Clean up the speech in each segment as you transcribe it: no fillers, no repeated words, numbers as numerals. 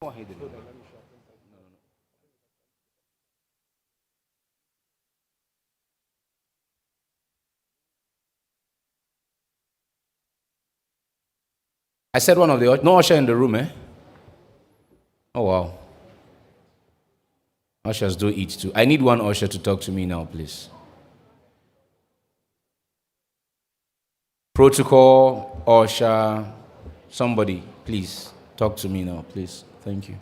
Go ahead. I said one of the no usher in the room, eh? Oh wow. Ushers do eat too. I need one usher to talk to me now, please. Protocol, usher, somebody, please talk to me now, please. Thank you.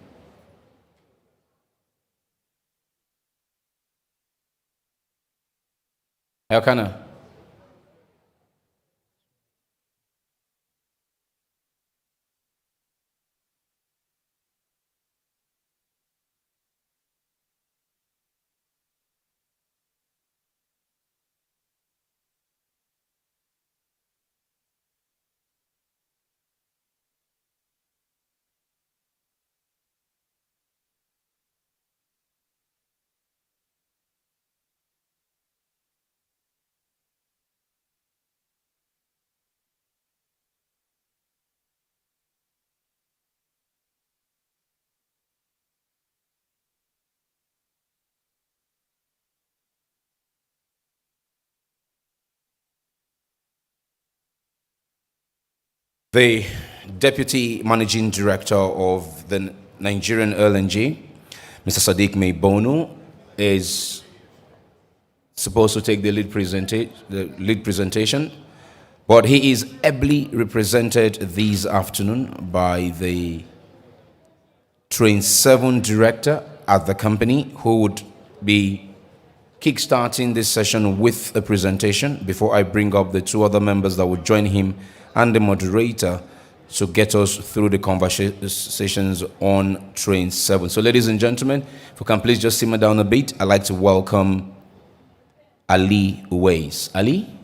Elkanah. The Deputy Managing Director of the Nigerian LNG, Mr. Sadiq Meibono, is supposed to take the lead presentation, but he is ably represented this afternoon by the Train 7 Director at the company, who would be kickstarting this session with a presentation before I bring up the two other members that would join him and the moderator to get us through the conversations on Train 7. So ladies and gentlemen, if we can please just simmer down a bit, I'd like to welcome Ali Uwais. Ali?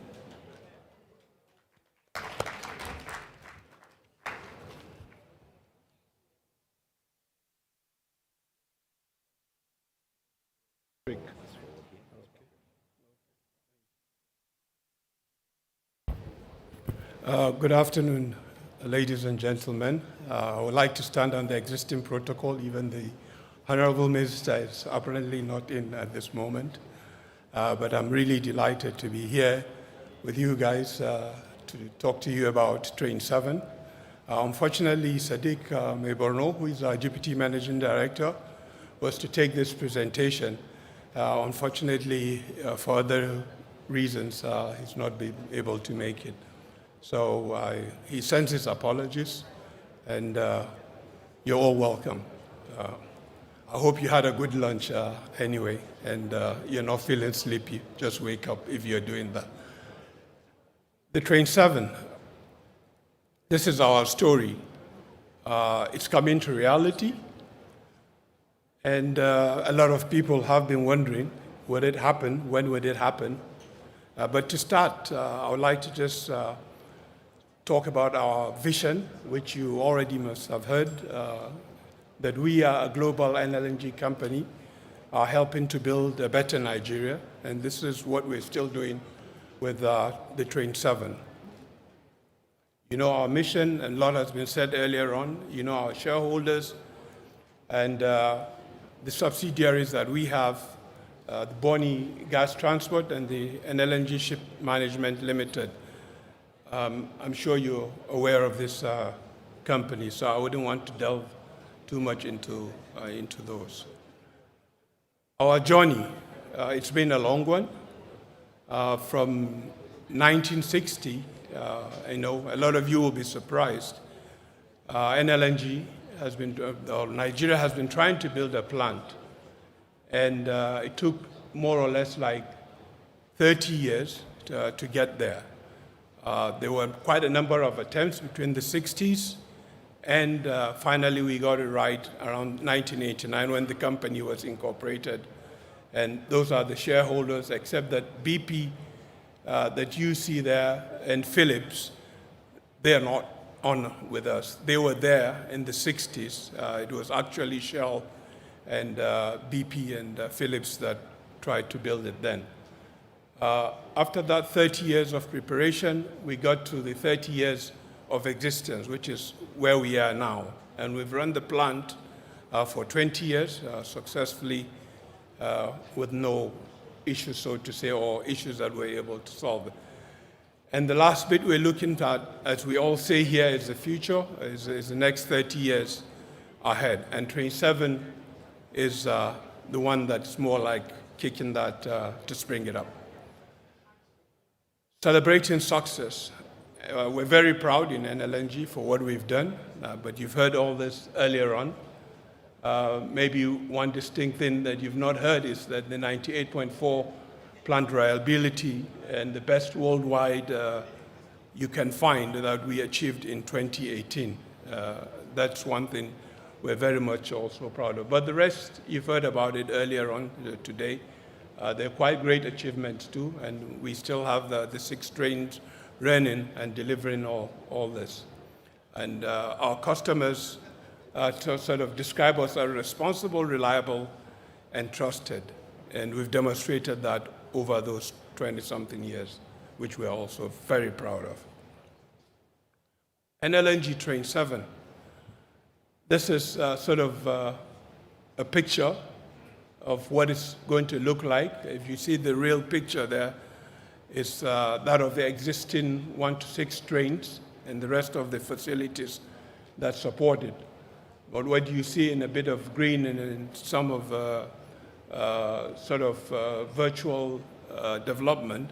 Good afternoon, ladies and gentlemen. I would like to stand on the existing protocol. Even the Honorable Minister is apparently not in at this moment. But I'm really delighted to be here with you guys to talk to you about Train 7. Unfortunately, Sadiq Meibono, who is our Deputy Managing Director, was to take this presentation. Unfortunately, for other reasons, he's not been able to make it. So he sends his apologies, and you're all welcome. I hope you had a good lunch anyway, and you're not feeling sleepy. Just wake up if you're doing that. The Train 7, this is our story. It's coming to reality, and a lot of people have been wondering, would it happen? When would it happen? But to start, I would like to just talk about our vision, which you already must have heard, that we are a global LNG company helping to build a better Nigeria, and this is what we're still doing with the Train 7. You know our mission, and a lot has been said earlier on. You know our shareholders and the subsidiaries that we have, the Bonny Gas Transport and the LNG Ship Management Limited. I'm sure you're aware of this company, so I wouldn't want to delve too much into those. Our journey, it's been a long one. From 1960, I know a lot of you will be surprised. NLNG has been, Nigeria has been trying to build a plant, and it took more or less like 30 years to get there. There were quite a number of attempts between the 60s, and finally we got it right around 1989 when the company was incorporated. And those are the shareholders, except that BP that you see there and Phillips, they are not on with us. They were there in the 60s. It was actually Shell and BP and Phillips that tried to build it then. After that 30 years of preparation, we got to the 30 years of existence, which is where we are now. And we've run the plant for 20 years successfully with no issues, so to say, or issues that we're able to solve. And the last bit we're looking at, as we all say here, is the future, is the next 30 years ahead. And Train 7 is the one that's more like kicking that to spring it up. Celebrating success. We're very proud in LNG for what we've done, but you've heard all this earlier on. Maybe one distinct thing that you've not heard is that the 98.4 plant reliability and the best worldwide you can find that we achieved in 2018. That's one thing we're very much also proud of. But the rest, you've heard about it earlier on today. They're quite great achievements too, and we still have the 6 trains running and delivering all this. And our customers to sort of describe us as responsible, reliable, and trusted. And we've demonstrated that over those 20-something years, which we're also very proud of. And LNG Train 7. This is sort of a picture of what it's going to look like. If you see the real picture there, it's that of the existing 1 to 6 trains and the rest of the facilities that support it. But what you see in a bit of green and in some of sort of virtual development,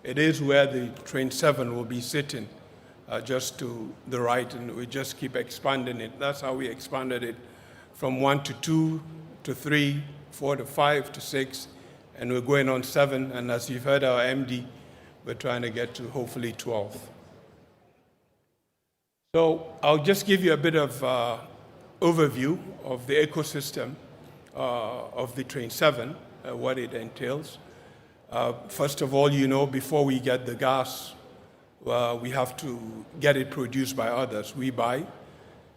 it is where the Train 7 will be sitting, just to the right, and we just keep expanding it. That's how we expanded it from 1 to 2 to 3, 4 to 5 to 6, and we're going on 7, and as you've heard our MD, we're trying to get to hopefully 12. So I'll just give you a bit of overview of the ecosystem of the Train 7, what it entails. First of all, you know, before we get the gas, we have to get it produced by others. We buy,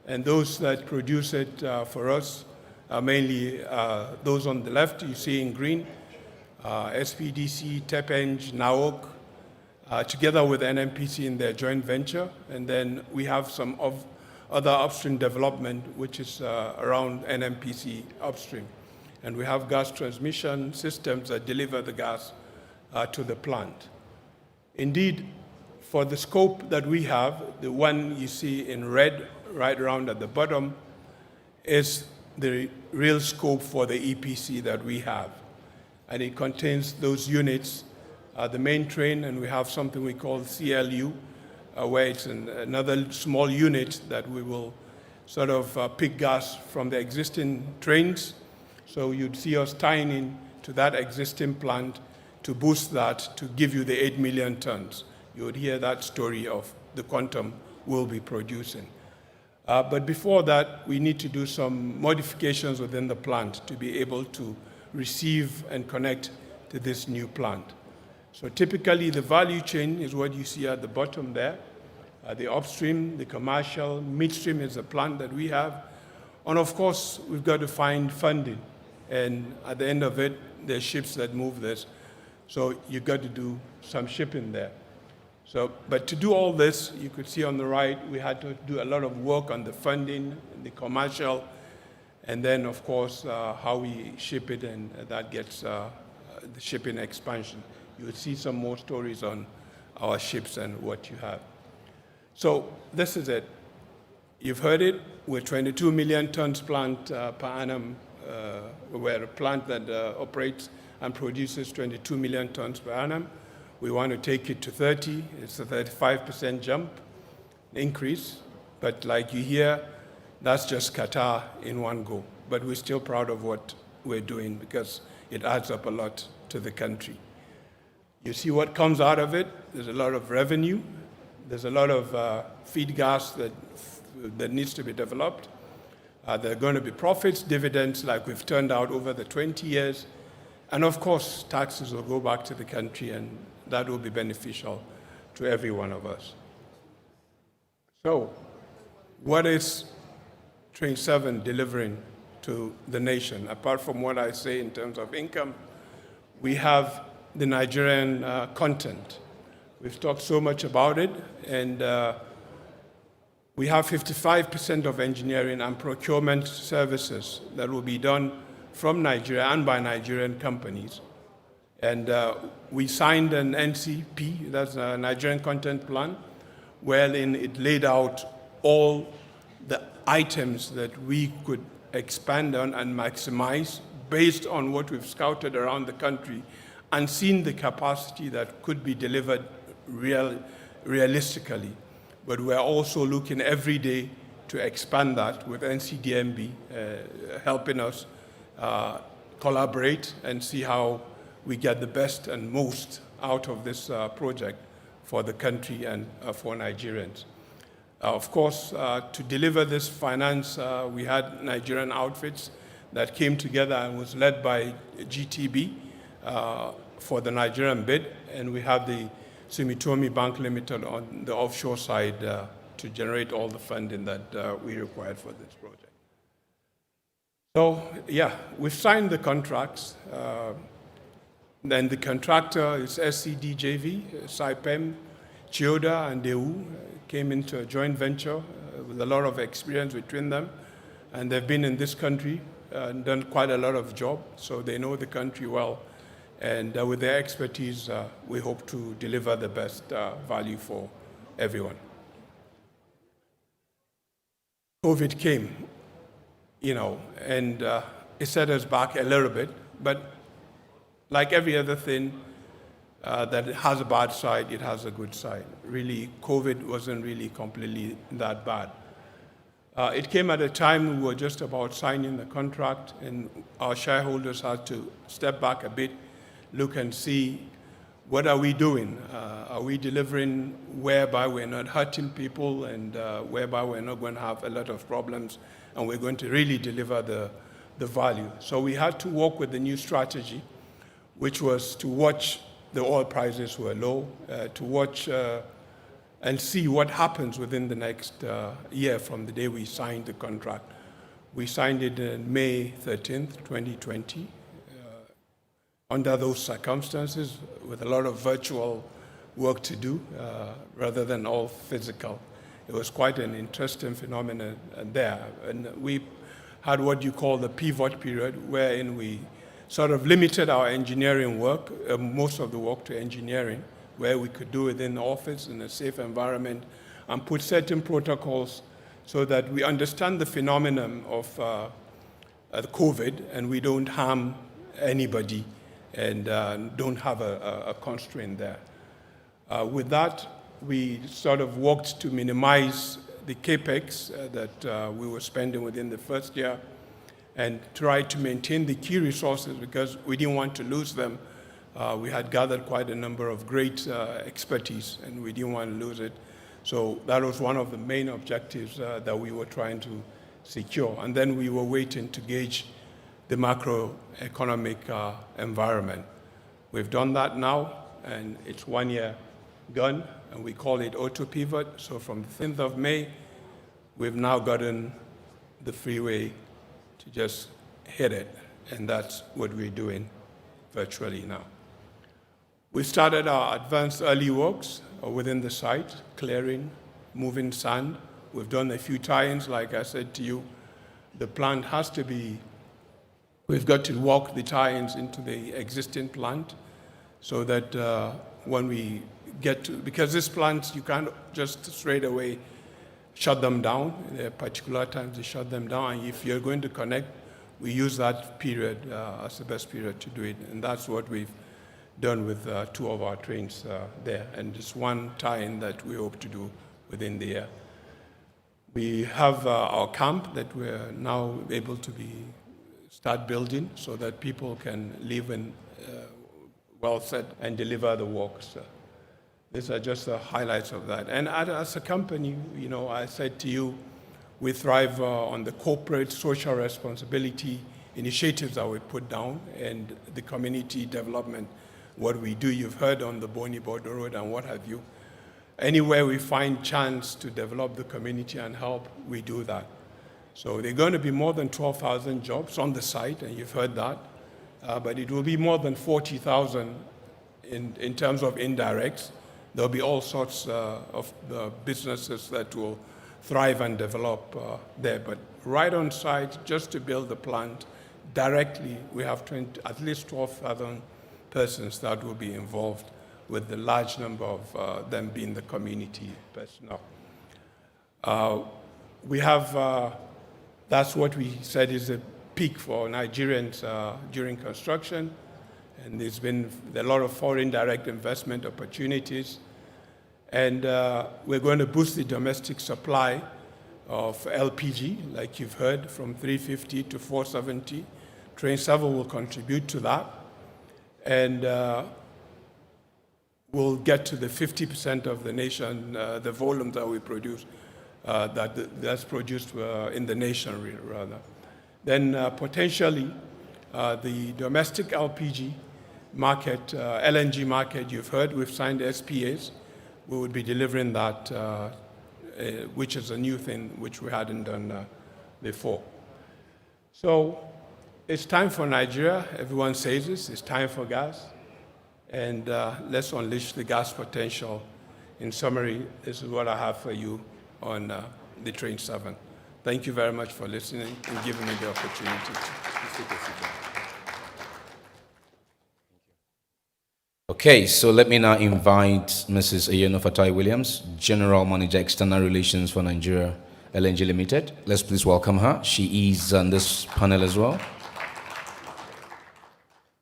and those that produce it for us are mainly those on the left, you see in green, SPDC, TEPENG, NAOC, together with N.I.P.S in their joint venture. And then we have some other upstream development, which is around N.I.P.S upstream. And we have gas transmission systems that deliver the gas to the plant. Indeed, for the scope that we have, the one you see in red right around at the bottom is the real scope for the EPC that we have. And it contains those units, the main train, and we have something we call CLU, where it's another small unit that we will sort of pick gas from the existing trains. So you'd see us tying in to that existing plant to boost that, to give you the 8 million tons. You would hear that story of the quantum we'll be producing. But before that, we need to do some modifications within the plant to be able to receive and connect to this new plant. So typically, the value chain is what you see at the bottom there. The upstream, the commercial, midstream is the plant that we have. And of course, we've got to find funding. And at the end of it, there's ships that move this. So you've got to do some shipping there. So, but to do all this, you could see on the right, we had to do a lot of work on the funding, the commercial, and then, of course, how we ship it, and that gets the shipping expansion. You will see some more stories on our ships and what you have. So this is it. You've heard it. We're 22 million tons plant per annum. We're a plant that operates and produces 22 million tons per annum. We want to take it to 30. It's a 35% jump increase. But like you hear, that's just Qatar in one go. But we're still proud of what we're doing because it adds up a lot to the country. You see what comes out of it. There's a lot of revenue. There's a lot of feed gas that needs to be developed. There are going to be profits, dividends like we've turned out over the 20 years. And of course, taxes will go back to the country, and that will be beneficial to every one of us. So, what is Train 7 delivering to the nation? Apart from what I say in terms of income, we have the Nigerian content. We've talked so much about it, and we have 55% of engineering and procurement services that will be done from Nigeria and by Nigerian companies. And we signed an NCP, that's a Nigerian Content Plan, wherein it laid out all the items that we could expand on and maximize based on what we've scouted around the country and seen the capacity that could be delivered realistically. But we're also looking every day to expand that with NCDMB helping us collaborate and see how we get the best and most out of this project for the country and for Nigerians. Of course, to deliver this finance, we had Nigerian outfits that came together and was led by GTB for the Nigerian bid, and we have the Sumitomo Bank Limited on the offshore side to generate all the funding that we required for this project. So, yeah, we've signed the contracts. Then the contractor is SCDJV, Saipem, Chioda, and Daewoo came into a joint venture with a lot of experience between them. And they've been in this country and done quite a lot of job, so they know the country well. And with their expertise, we hope to deliver the best value for everyone. COVID came, and it set us back a little bit, but like every other thing that has a bad side, it has a good side. Really, COVID wasn't really completely that bad. It came at a time we were just about signing the contract, and our shareholders had to step back a bit, look and see what are we doing? Are we delivering whereby we're not hurting people and whereby we're not going to have a lot of problems and we're going to really deliver the value? So we had to work with the new strategy, which was to watch the oil prices were low, to watch and see what happens within the next year from the day we signed the contract. We signed it on May 13th, 2020. Under those circumstances, with a lot of virtual work to do rather than all physical. It was quite an interesting phenomenon there. And we had what you call the pivot period, wherein we sort of limited our engineering work, most of the work to engineering, where we could do it in the office in a safe environment and put certain protocols so that we understand the phenomenon of COVID and we don't harm anybody and don't have a constraint there. With that, we sort of worked to minimize the capex that we were spending within the first year and try to maintain the key resources because we didn't want to lose them. We had gathered quite a number of great expertise and we didn't want to lose it. So that was one of the main objectives that we were trying to secure. And then we were waiting to gauge the macroeconomic environment. We've done that now, and it's 1 year gone, and we call it auto-pivot. So from the 10th of May, we've now gotten the freeway to just hit it, and that's what we're doing virtually now. We started our advanced early works within the site, clearing, moving sand. We've done a few tie-ins, like I said to you. The plant has to be We've got to walk the tie-ins into the existing plant so that when we get to, because these plants, you can't just straight away shut them down. There are particular times they shut them down. And if you're going to connect, we use that period as the best period to do it. And that's what we've done with 2 of our trains there. And just one tie-in that we hope to do within the year. We have our camp that we're now able to start building so that people can live in well set and deliver the works. These are just the highlights of that. And as a company, I said to you, we thrive on the corporate social responsibility initiatives that we put down and the community development, what we do. You've heard on the Boni Border Road and what have you. Anywhere we find chance to develop the community and help, we do that. So there are going to be more than 12,000 jobs on the site, and you've heard that. But it will be more than 40,000 in terms of indirects. There'll be all sorts of businesses that will thrive and develop there. But right on site, just to build the plant directly, we have at least 12,000 persons that will be involved, with the large number of them being the community personnel. We have, that's what we said is a peak for Nigerians during construction. And there's been a lot of foreign direct investment opportunities. And we're going to boost the domestic supply of LPG, like you've heard, from 350 to 470. Train 7 will contribute to that. And we'll get to the 50% of the nation, the volume that we produce, that's produced in the nation, rather. Then potentially, the domestic LPG market, LNG market, you've heard, we've signed SPAs. We would be delivering that, which is a new thing which we hadn't done before. So it's time for Nigeria. Everyone says this. It's time for gas. And let's unleash the gas potential. In summary, this is what I have for you on the Train 7. Thank you very much for listening and giving me the opportunity. Okay, so let me now invite Mrs. Ayeno Fatai Williams, General Manager, External Relations for Nigeria LNG Limited. Let's please welcome her. She is on this panel as well.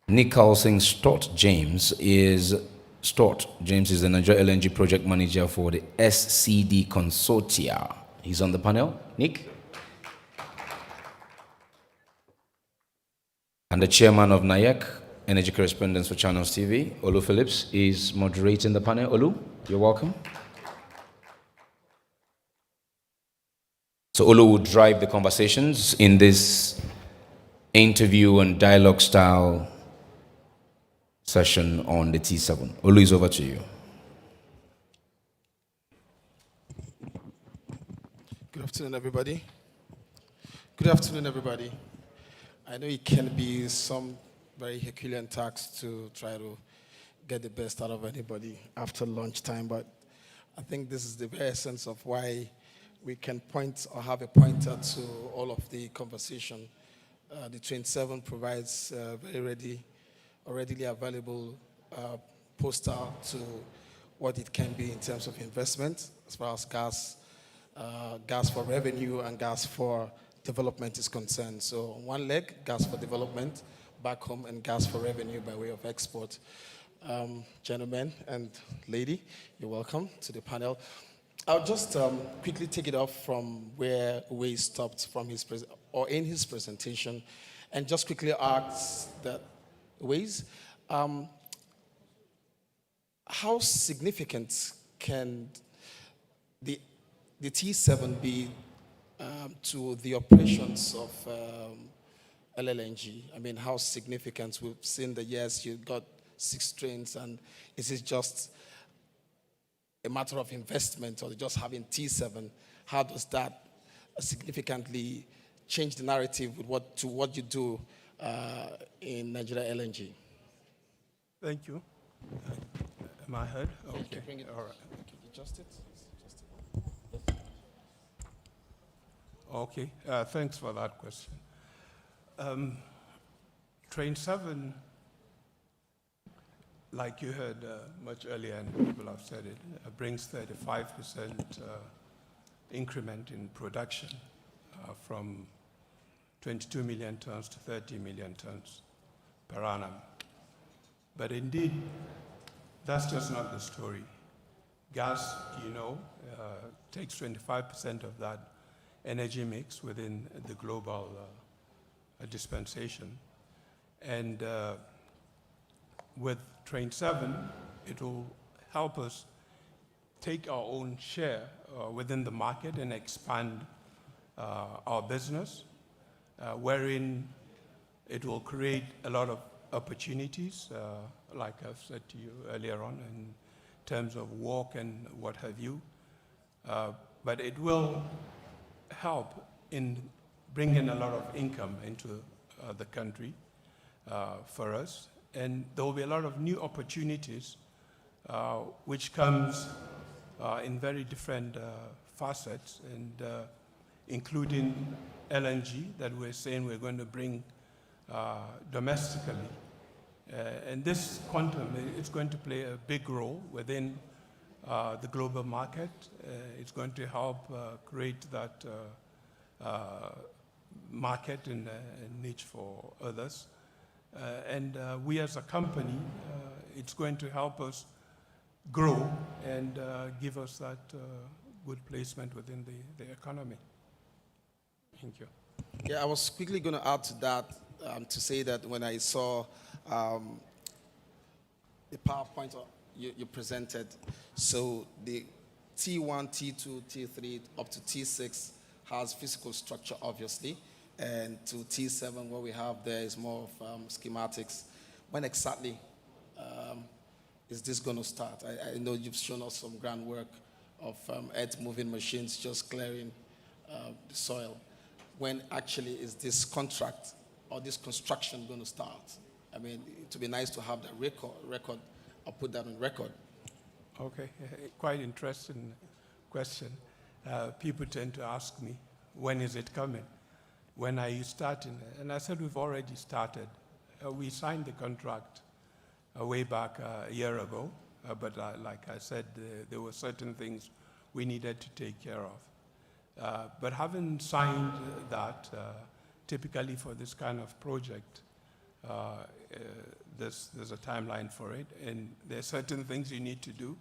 Nicholson James is the Nigeria LNG Project Manager for the SCD Consortia. He's on the panel. Nick? And the Chairman of NIEC, Energy Correspondent for Channels TV, Olu Phillips, is moderating the panel. Olu, you're welcome. So Olu will drive the conversations in this interview and dialogue style session on the T7. Olu is over to you. Good afternoon, everybody. Good afternoon, everybody. I know it can be some very Herculean task to try to get the best out of anybody after lunchtime, but I think this is the very essence of why we can point or have a pointer to all of the conversation. The Train 7 provides very readily available poster to what it can be in terms of investment, as far as gas for revenue and gas for development is concerned. So on one leg, gas for development back home, and gas for revenue by way of export. Gentlemen and lady, you're welcome to the panel. I'll just quickly take it off from where Uwe stopped from in his presentation, and just quickly ask that Uwe, how significant can the T7 be to the operations of LNG? I mean, how significant? We've seen the years you got 6 trains, and is it just a matter of investment, or just having T7? How does that significantly change the narrative with what you do in Nigeria LNG? Thank you. Am I heard? Okay. Bring it. All right. Adjust it. Okay. Thanks for that question. Train 7, like you heard much earlier, and people have said it, brings 35% increment in production from 22 million tons to 30 million tons per annum. But indeed, that's just not the story. Gas, takes 25% of that energy mix within the global dispensation. And with Train 7, it will help us take our own share within the market and expand our business, wherein it will create a lot of opportunities, like I've said to you earlier on, in terms of work and what have you. But it will help in bringing a lot of income into the country for us. And there will be a lot of new opportunities which comes in very different facets, and including LNG that we're saying we're going to bring domestically. And this quantum is going to play a big role within the global market. It's going to help create that market and niche for others. And we as a company, it's going to help us grow and give us that good placement within the economy. Thank you. Yeah, I was quickly going to add to that to say that when I saw the PowerPoint you presented, so the T1, T2, T3, up to T6 has physical structure, obviously, and to T7, what we have there is more of schematics. When exactly is this going to start? I know you've shown us some groundwork of earth-moving machines just clearing the soil. When actually is this contract or this construction going to start? I mean, it would be nice to have that record. I'll put that on record. Okay, quite interesting question. People tend to ask me, when is it coming? When are you starting? And I said, we've already started. We signed the contract way back a year ago, but like I said, there were certain things we needed to take care of. But having signed that, typically for this kind of project, there's a timeline for it, and there are certain things you need to do.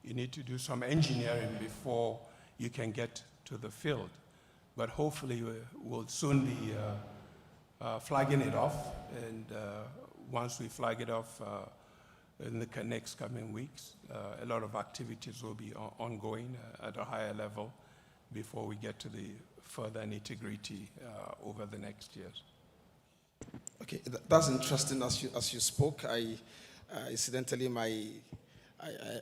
You need to do some engineering before you can get to the field. But hopefully we'll soon be flagging it off, and once we flag it off in the next coming weeks, a lot of activities will be ongoing at a higher level before we get to the further nitty-gritty over the next years. Okay, that's interesting. As you spoke, incidentally, I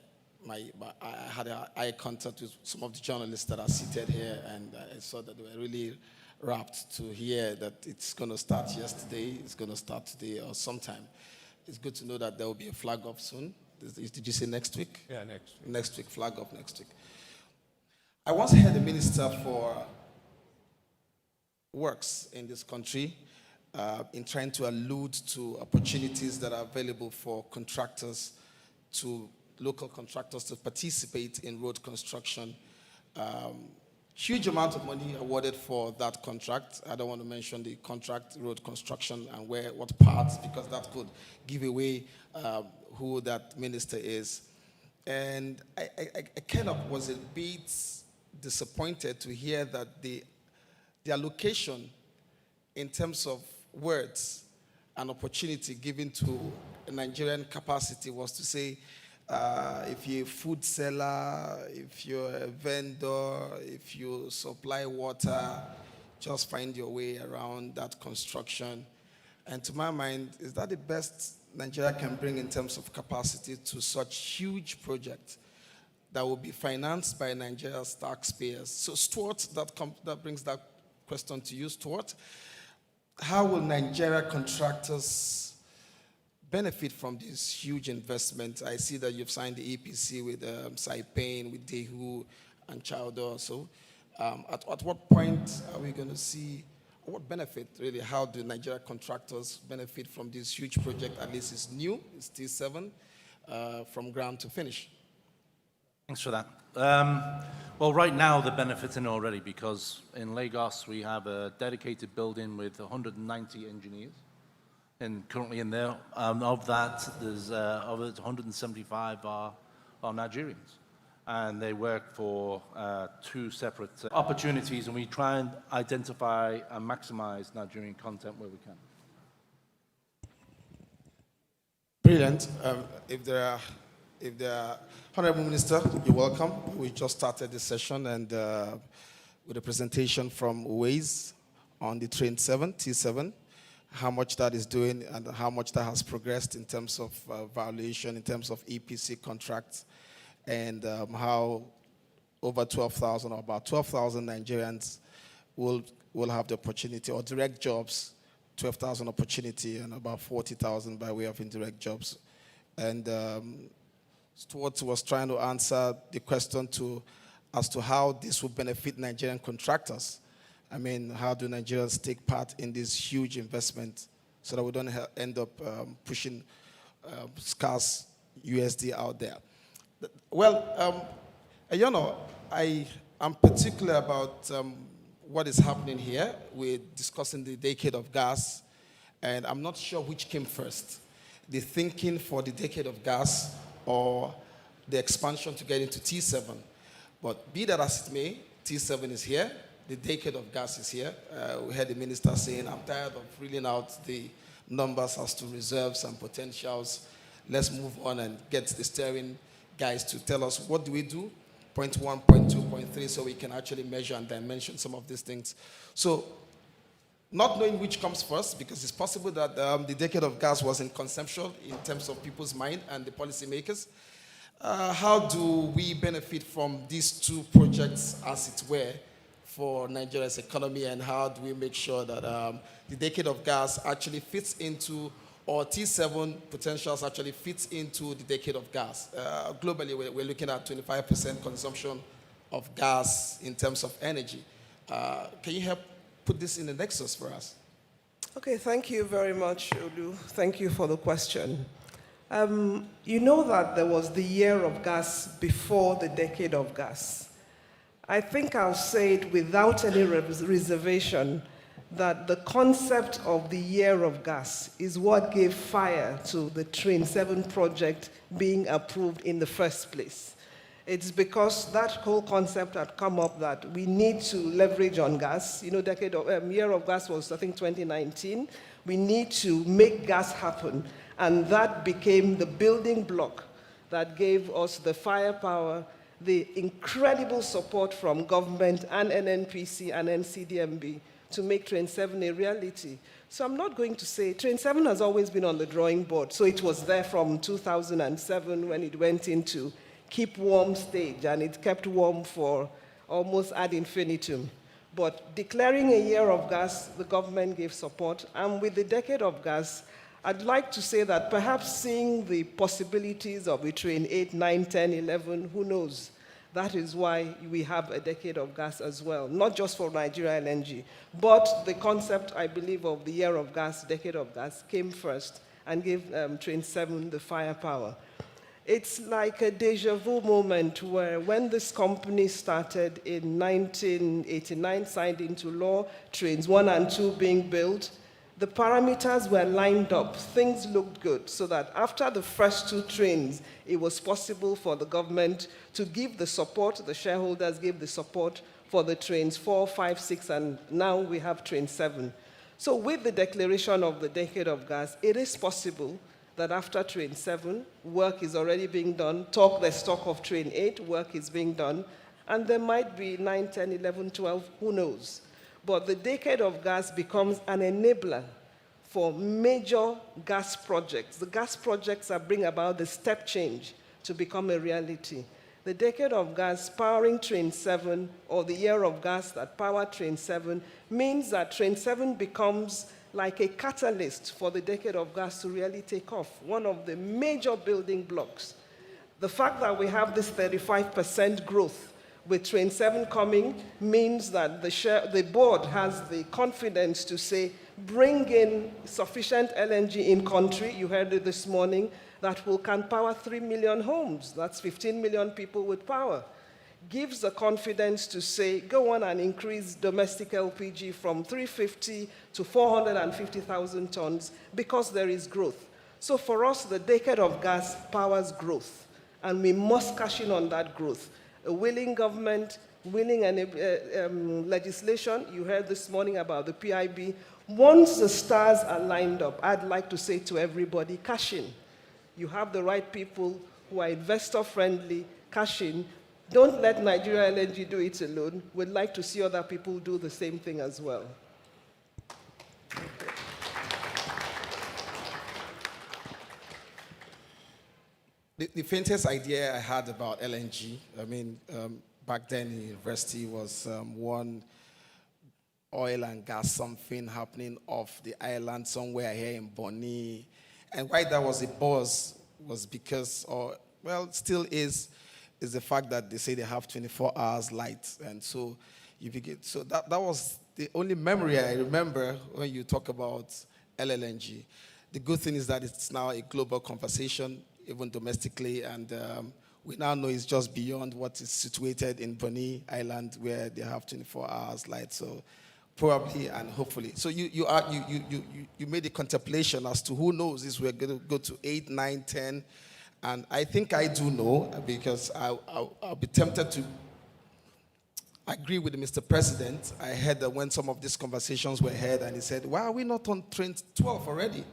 had an eye contact with some of the journalists that are seated here, and I saw that they were really rapt to hear that it's going to start yesterday, it's going to start today or sometime. It's good to know that there will be a flag off soon. Did you say next week? Yeah, next week. Next week, flag off next week. I once heard the Minister for Works in this country in trying to allude to opportunities that are available for contractors, to local contractors to participate in road construction. Huge amount of money awarded for that contract. I don't want to mention the contract, road construction, and what parts, because that could give away who that minister is. And I kind of was a bit disappointed to hear that the allocation in terms of words and opportunity given to a Nigerian capacity was to say, if you're a food seller, if you're a vendor, if you supply water, just find your way around that construction. And to my mind, is that the best Nigeria can bring in terms of capacity to such huge projects that will be financed by Nigeria's taxpayers? So Stuart, that brings that question to you, Stuart. How will Nigeria contractors benefit from this huge investment? I see that you've signed the EPC with Saipain, with Dehu, and Chowder. So at what point are we going to see, what benefit really, how do Nigeria contractors benefit from this huge project? At least it's new, it's T7, from ground to finish. Thanks for that. Well, right now they're benefiting already, because in Lagos we have a dedicated building with 190 engineers, and currently in there, of that, there's of it 175 are Nigerians, and they work for two separate opportunities, and we try and identify and maximize Nigerian content where we can. Brilliant. If there are Honorable Minister, you're welcome. We just started this session, and with a presentation from Waze on the train 7, T7, how much that is doing and how much that has progressed in terms of valuation, in terms of EPC contracts, and how over 12,000 or about 12,000 Nigerians will have the opportunity, or direct jobs 12,000 opportunity and about 40,000 by way of indirect jobs. And Stuart was trying to answer the question as to how this will benefit Nigerian contractors. I mean, how do Nigerians take part in this huge investment so that we don't end up pushing scarce USD out there? Well, I am particular about what is happening here. We're discussing the decade of gas, and I'm not sure which came first, the thinking for the decade of gas or the expansion to get into T7. But be that as it may, T7 is here, the decade of gas is here. We heard the minister saying, I'm tired of reading out the numbers as to reserves and potentials. Let's move on and get the steering guys to tell us what do we do, point 1, point 2, point 3, so we can actually measure and dimension some of these things. So not knowing which comes first, because it's possible that the decade of gas wasn't conceptual in terms of people's mind and the policymakers. How do we benefit from these two projects, as it were, for Nigeria's economy, and how do we make sure that the decade of gas actually fits into, or T7 potentials actually fits into the decade of gas? Globally, we're looking at 25% consumption of gas in terms of energy. Can you help put this in the nexus for us? Okay, thank you very much, Olu. Thank you for the question. You know that there was the year of gas before the decade of gas. I think I'll say it without any reservation that the concept of the year of gas is what gave fire to the Train 7 project being approved in the first place. It's because that whole concept had come up that we need to leverage on gas. You know, year of gas was, I think, 2019. We need to make gas happen. And that became the building block that gave us the firepower, the incredible support from government and N.N.P.S and NCDMB to make Train 7 a reality. So I'm not going to say, Train 7 has always been on the drawing board. So it was there from 2007 when it went into keep warm stage, and it kept warm for almost ad infinitum. But declaring a year of gas, the government gave support. And with the decade of gas, I'd like to say that perhaps seeing the possibilities of a Train 8, 9, 10, 11, who knows? That is why we have a decade of gas as well, not just for Nigeria LNG, but the concept, I believe, of the year of gas, decade of gas, came first and gave Train 7 the firepower. It's like a deja vu moment where when this company started in 1989, signed into law, Trains 1 and 2 being built, the parameters were lined up, things looked good, so that after the first 2 trains, it was possible for the government to give the support, the shareholders gave the support for the Trains 4, 5, 6, and now we have Train 7. So with the declaration of the decade of gas, it is possible that after Train 7, work is already being done, there's talk of Train 8, work is being done, and there might be 9, 10, 11, 12, who knows? But the decade of gas becomes an enabler for major gas projects. The gas projects that bring about the step change to become a reality. The decade of gas powering Train 7, or the year of gas that powered Train 7, means that Train 7 becomes like a catalyst for the decade of gas to really take off, one of the major building blocks. The fact that we have this 35% growth with Train 7 coming means that the board has the confidence to say, bring in sufficient LNG in country, you heard it this morning, that can power 3 million homes. That's 15 million people with power. Gives the confidence to say, go on and increase domestic LPG from 350 to 450,000 tons because there is growth. So for us, the decade of gas powers growth, and we must cash in on that growth. A willing government, willing legislation. You heard this morning about the PIB. Once the stars are lined up, I'd like to say to everybody, cash in. You have the right people who are investor-friendly, cash in. Don't let Nigeria LNG do it alone. We'd like to see other people do the same thing as well. The faintest idea I had about LNG, back then in university, was one oil and gas something happening off the island somewhere here in Bonny. And why that was a buzz was because, or well, still is the fact that they say they have 24 hours light. And so you begin, so that was the only memory I remember when you talk about LNG. The good thing is that it's now a global conversation, even domestically, and we now know it's just beyond what is situated in Bonny Island, where they have 24 hours light. So probably and hopefully. So you made a contemplation as to who knows if we're going to go to 8, 9, 10, and I think I do know, because I'll be tempted to agree with Mr. President. I heard that when some of these conversations were had, and he said, "Why are we not on train 12 already?"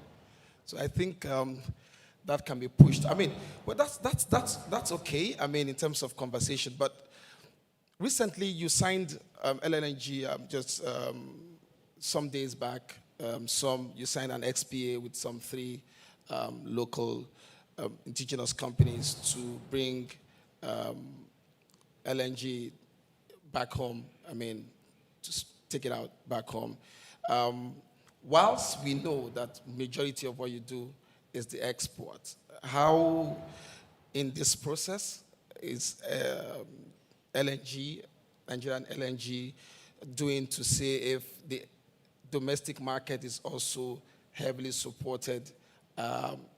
So I think that can be pushed. I mean, well, that's okay. I mean, in terms of conversation. But recently, you signed LNG just some days back. You signed an XPA with some 3 local indigenous companies to bring LNG back home. I mean, just take it out back home. Whilst we know that majority of what you do is the export, how in this process is LNG, Nigerian LNG, doing to see if the domestic market is also heavily supported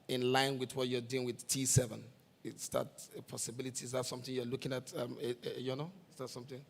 in line with what you're doing with T7? Is that a possibility? Is that something you're looking at, Is that something?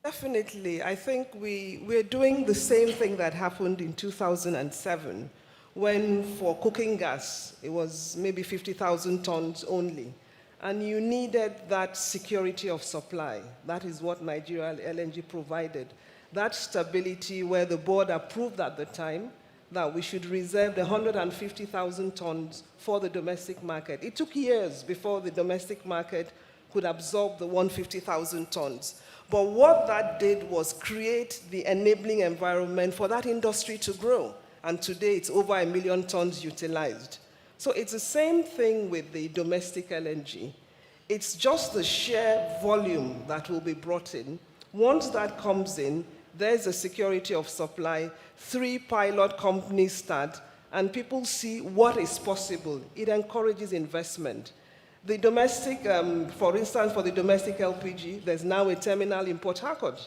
Definitely. I think we're doing the same thing that happened in 2007, when for cooking gas, it was maybe 50,000 tons only. And you needed that security of supply. That is what Nigeria LNG provided. That stability, where the board approved at the time that we should reserve the 150,000 tons for the domestic market. It took years before the domestic market could absorb the 150,000 tons. But what that did was create the enabling environment for that industry to grow. And today it's over 1 million tons utilized. So it's the same thing with the domestic LNG. It's just the sheer volume that will be brought in. Once that comes in, there's a security of supply, 3 pilot companies start, and people see what is possible. It encourages investment. The domestic, for instance, for the domestic LPG, there's now a terminal in Port Harcourt.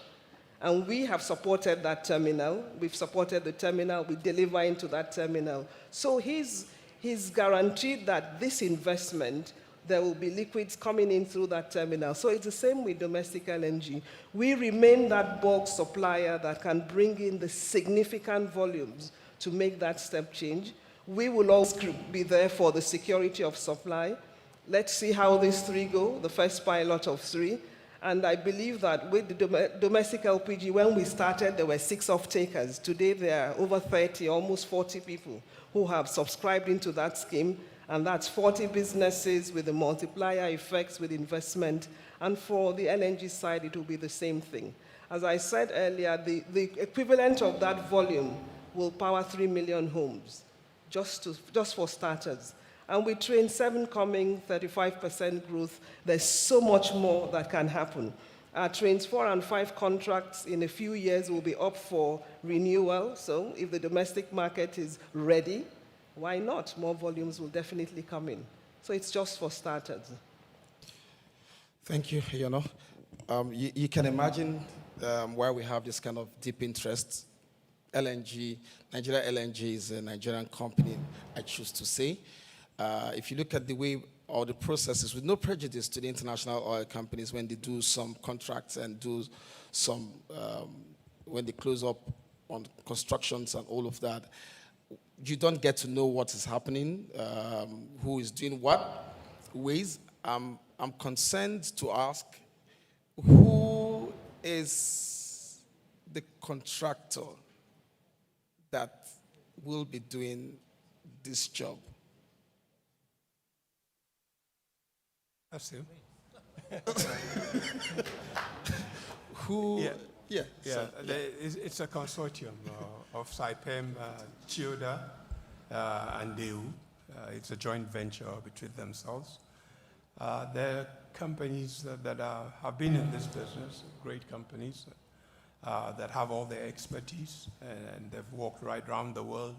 And we have supported that terminal. We've supported the terminal. We deliver into that terminal. So he's guaranteed that this investment, there will be liquids coming in through that terminal. So it's the same with domestic LNG. We remain that bulk supplier that can bring in the significant volumes to make that step change. We will also be there for the security of supply. Let's see how these 3 go, the first pilot of 3. And I believe that with the domestic LPG, when we started, there were 6 off-takers. Today, there are over 30, almost 40 people who have subscribed into that scheme. And that's 40 businesses with the multiplier effects with investment. And for the LNG side, it will be the same thing. As I said earlier, the equivalent of that volume will power 3 million homes, just for starters. And with Train 7 coming, 35% growth, there's so much more that can happen. Trains 4 and 5 contracts in a few years will be up for renewal. So if the domestic market is ready, why not? More volumes will definitely come in. So it's just for starters. Thank you, you can imagine why we have this kind of deep interest. LNG, Nigeria LNG is a Nigerian company, I choose to say. If you look at the way or the processes, with no prejudice to the international oil companies when they do some contracts and do some, when they close up on constructions and all of that, you don't get to know what is happening, who is doing what ways. I'm concerned to ask, who is the contractor that will be doing this job? That's him. Who? Yeah. So, It's a consortium of Saipem, Chioda, and Deu. It's a joint venture between themselves. They're companies that have been in this business, great companies. that have all the expertise, and they've walked right around the world.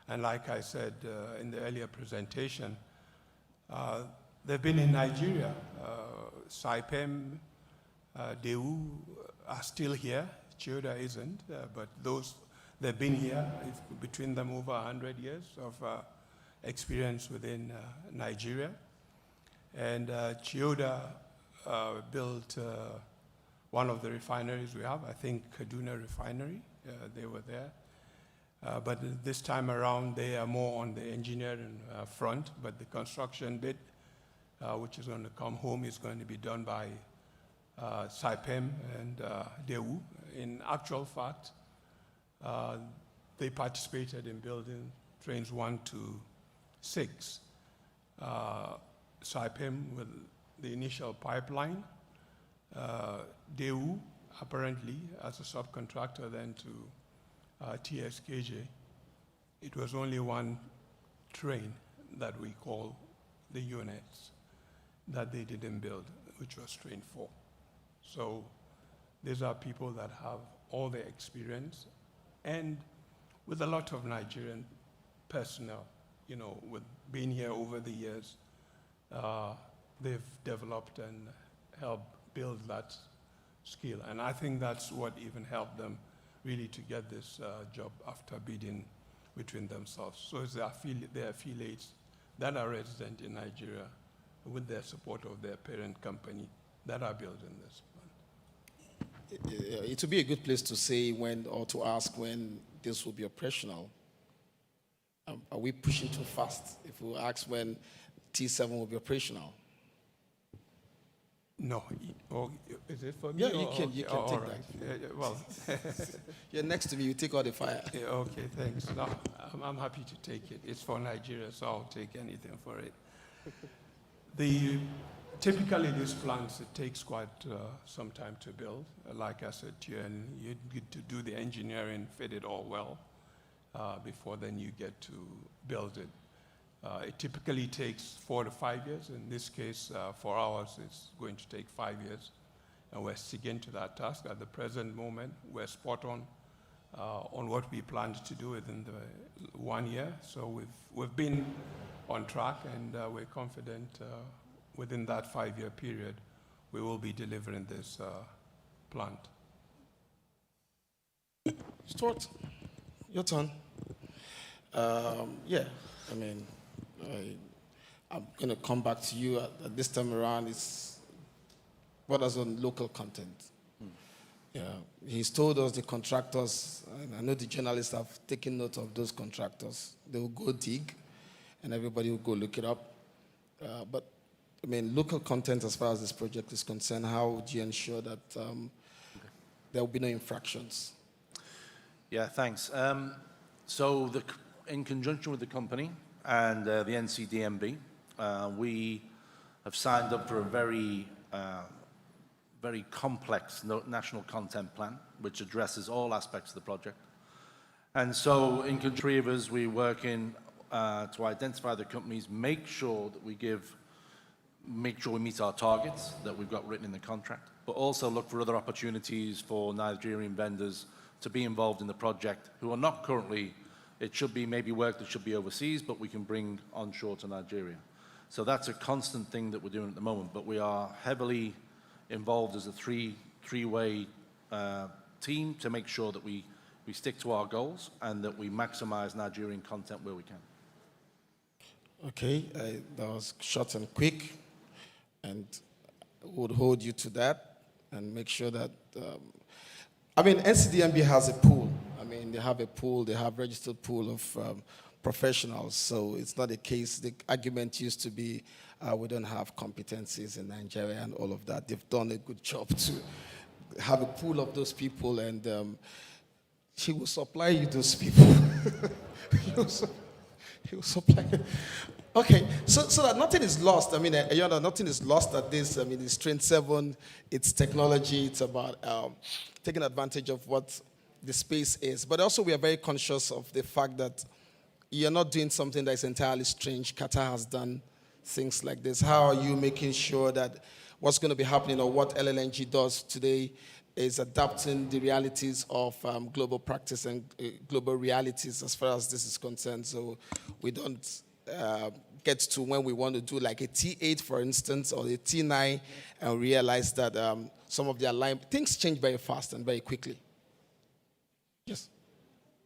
And like I said in the earlier presentation, they've been in Nigeria. Saipem, Deu are still here. Chioda isn't, but they've been here, between them over 100 years of experience within Nigeria. And Chioda built one of the refineries we have, I think Kaduna Refinery, they were there. But this time around, they are more on the engineering front, but the construction bit, which is going to come home, is going to be done by Saipem and Deu. In actual fact, they participated in building trains 1 to 6. Saipem with the initial pipeline, Deu apparently as a subcontractor then to TSKJ. It was only one train that we call the units that they didn't build, which was train 4. So these are people that have all the experience, and with a lot of Nigerian personnel, you know, with being here over the years, they've developed and helped build that skill. And I think that's what even helped them really to get this job after bidding between themselves. So it's their affiliates that are resident in Nigeria with their support of their parent company that are building this one. It would be a good place to say when, or to ask when this will be operational. Are we pushing too fast if we ask when T7 will be operational? No. Or is it for me? Yeah, you can take all that. right. Yeah, well, You're next to me, you take all the fire. yeah, okay, thanks. No, I'm happy to take it. It's for Nigeria, so I'll take anything for it. Typically, these plants, it takes quite some time to build. Like I said to you, and you get to do the engineering, fit it all well, before then you get to build it. It typically takes 4 to 5 years. In this case, for ours, it's going to take 5 years. And we're sticking to that task. At the present moment, we're spot on what we planned to do within the 1 year. So we've been on track, and we're confident within that 5-year period, we will be delivering this plant. Stuart, your turn. Yeah, I mean, I'm going to come back to you at this time around. It's what is on local content. Yeah, he's told us the contractors, and I know the journalists have taken note of those contractors. They will go dig, and everybody will go look it up. But I mean, local content as far as this project is concerned, how would you ensure that there will be no infractions? Yeah, thanks. So in conjunction with the company and the NCDMB, we have signed up for a very complex national content plan, which addresses all aspects of the project. And so in country of us, we're working to identify the companies, make sure that we meet our targets that we've got written in the contract, but also look for other opportunities for Nigerian vendors to be involved in the project who are not currently. It should be maybe work that should be overseas, but we can bring onshore to Nigeria. So that's a constant thing that we're doing at the moment, but we are heavily involved as a three-way team to make sure that we stick to our goals and that we maximize Nigerian content where we can. Okay, that was short and quick, and would hold you to that and make sure that, I mean, NCDMB has a pool. I mean, they have a pool, they have registered pool of professionals, so it's not a case, the argument used to be, we don't have competencies in Nigeria and all of that. They've done a good job to have a pool of those people, and he will supply you those people. He will supply. Okay, so that nothing is lost. I mean, nothing is lost at this. I mean, it's Train 7, it's technology, it's about taking advantage of what the space is. But also we are very conscious of the fact that you're not doing something that is entirely strange. Qatar has done things like this. How are you making sure that what's going to be happening or what LNG does today is adapting the realities of global practice and global realities as far as this is concerned. So we don't get to when we want to do like a T8, for instance, or a T9, and realize that some of the alignment, things change very fast and very quickly. Yes.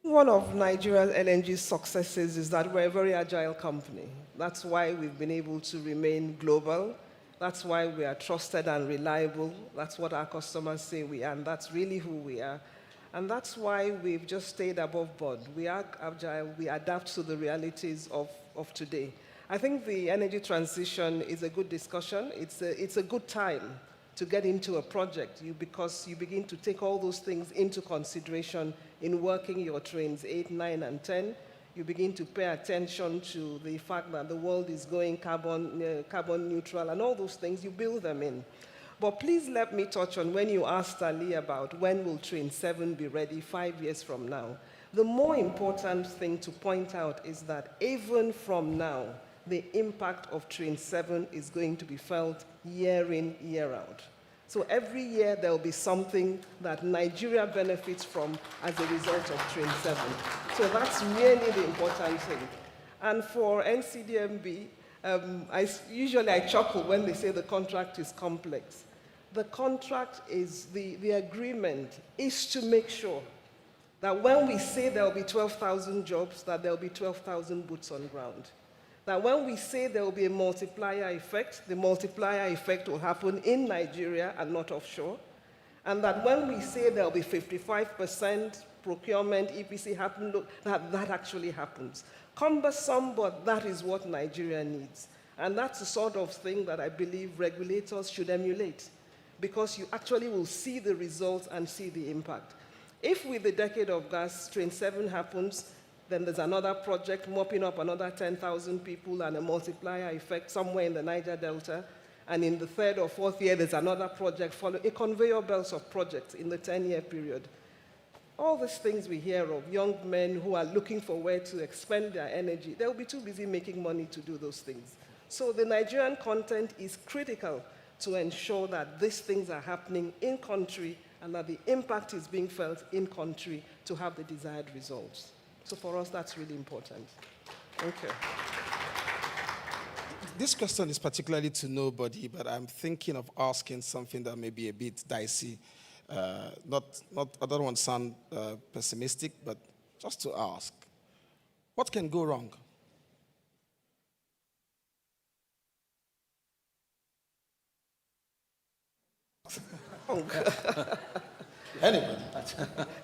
One of Nigeria's LNG successes is that we're a very agile company. That's why we've been able to remain global. That's why we are trusted and reliable. That's what our customers say we are, and that's really who we are. And that's why we've just stayed above board. We are agile, we adapt to the realities of today. I think the energy transition is a good discussion. It's a good time to get into a project because you begin to take all those things into consideration in working your trains 8, 9, and 10. You begin to pay attention to the fact that the world is going carbon neutral, and all those things, you build them in. But please let me touch on when you asked Ali about when will Train 7 be ready 5 years from now. The more important thing to point out is that even from now, the impact of Train 7 is going to be felt year in, year out. So every year there will be something that Nigeria benefits from as a result of Train 7. So that's really the important thing. And for NCDMB, I chuckle when they say the contract is complex. The contract is, the agreement is to make sure that when we say there will be 12,000 jobs, that there will be 12,000 boots on ground. That when we say there will be a multiplier effect, the multiplier effect will happen in Nigeria and not offshore. And that when we say there will be 55% procurement, EPC happen, look, that actually happens. Cumbersome, but that is what Nigeria needs. And that's the sort of thing that I believe regulators should emulate, because you actually will see the results and see the impact. If with the decade of gas, Train 7 happens, then there's another project mopping up another 10,000 people and a multiplier effect somewhere in the Niger Delta. And in the third or fourth year, there's another project following, a conveyor belt of projects in the 10-year period. All these things we hear of, young men who are looking for where to expend their energy, they'll be too busy making money to do those things. So the Nigerian content is critical to ensure that these things are happening in country and that the impact is being felt in country to have the desired results. So for us, that's really important. Thank you. This question is particularly to nobody, but I'm thinking of asking something that may be a bit dicey. I don't want to sound pessimistic, but just to ask, what can go wrong? Anybody?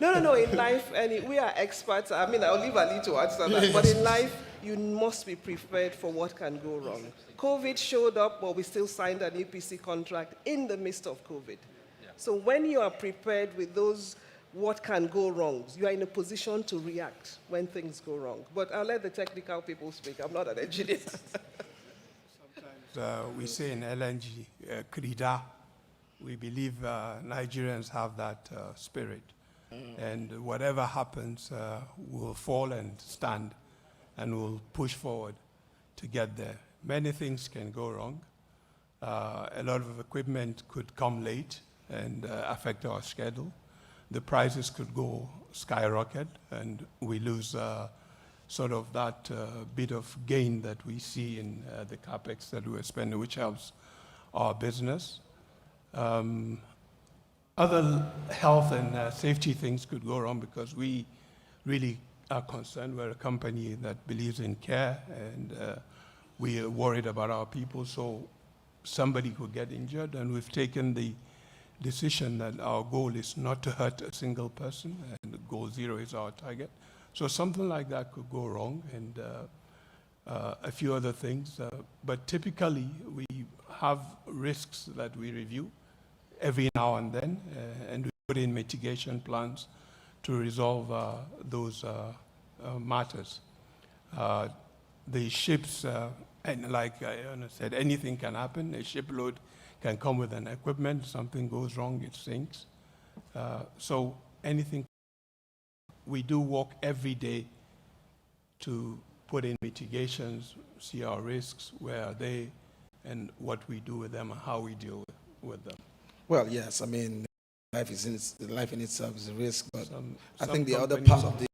No. In life, we are experts. I mean, I'll leave Ali to answer that. But in life, you must be prepared for what can go wrong. COVID showed up, but we still signed an EPC contract in the midst of COVID. Yeah. So when you are prepared with those what can go wrong, you are in a position to react when things go wrong. But I'll let the technical people speak. I'm not an engineer. Sometimes we say in LNG, krida. We believe Nigerians have that spirit. And whatever happens, we'll fall and stand, and we'll push forward to get there. Many things can go wrong. A lot of equipment could come late and affect our schedule. The prices could go skyrocket, and we lose sort of that bit of gain that we see in the capex that we're spending, which helps our business. Other health and safety things could go wrong because we really are concerned. We're a company that believes in care, and we are worried about our people, so somebody could get injured, and we've taken the decision that our goal is not to hurt a single person, and goal 0 is our target. So something like that could go wrong, and a few other things. But typically, we have risks that we review every now and then, and we put in mitigation plans to resolve those matters. The ships, and like I said, anything can happen. A shipload can come with an equipment, something goes wrong, it sinks. So anything, we do work every day to put in mitigations, see our risks, where are they, and what we do with them, and how we deal with them. Well, yes, I mean, life in itself is a risk. But I some think the other companies- part of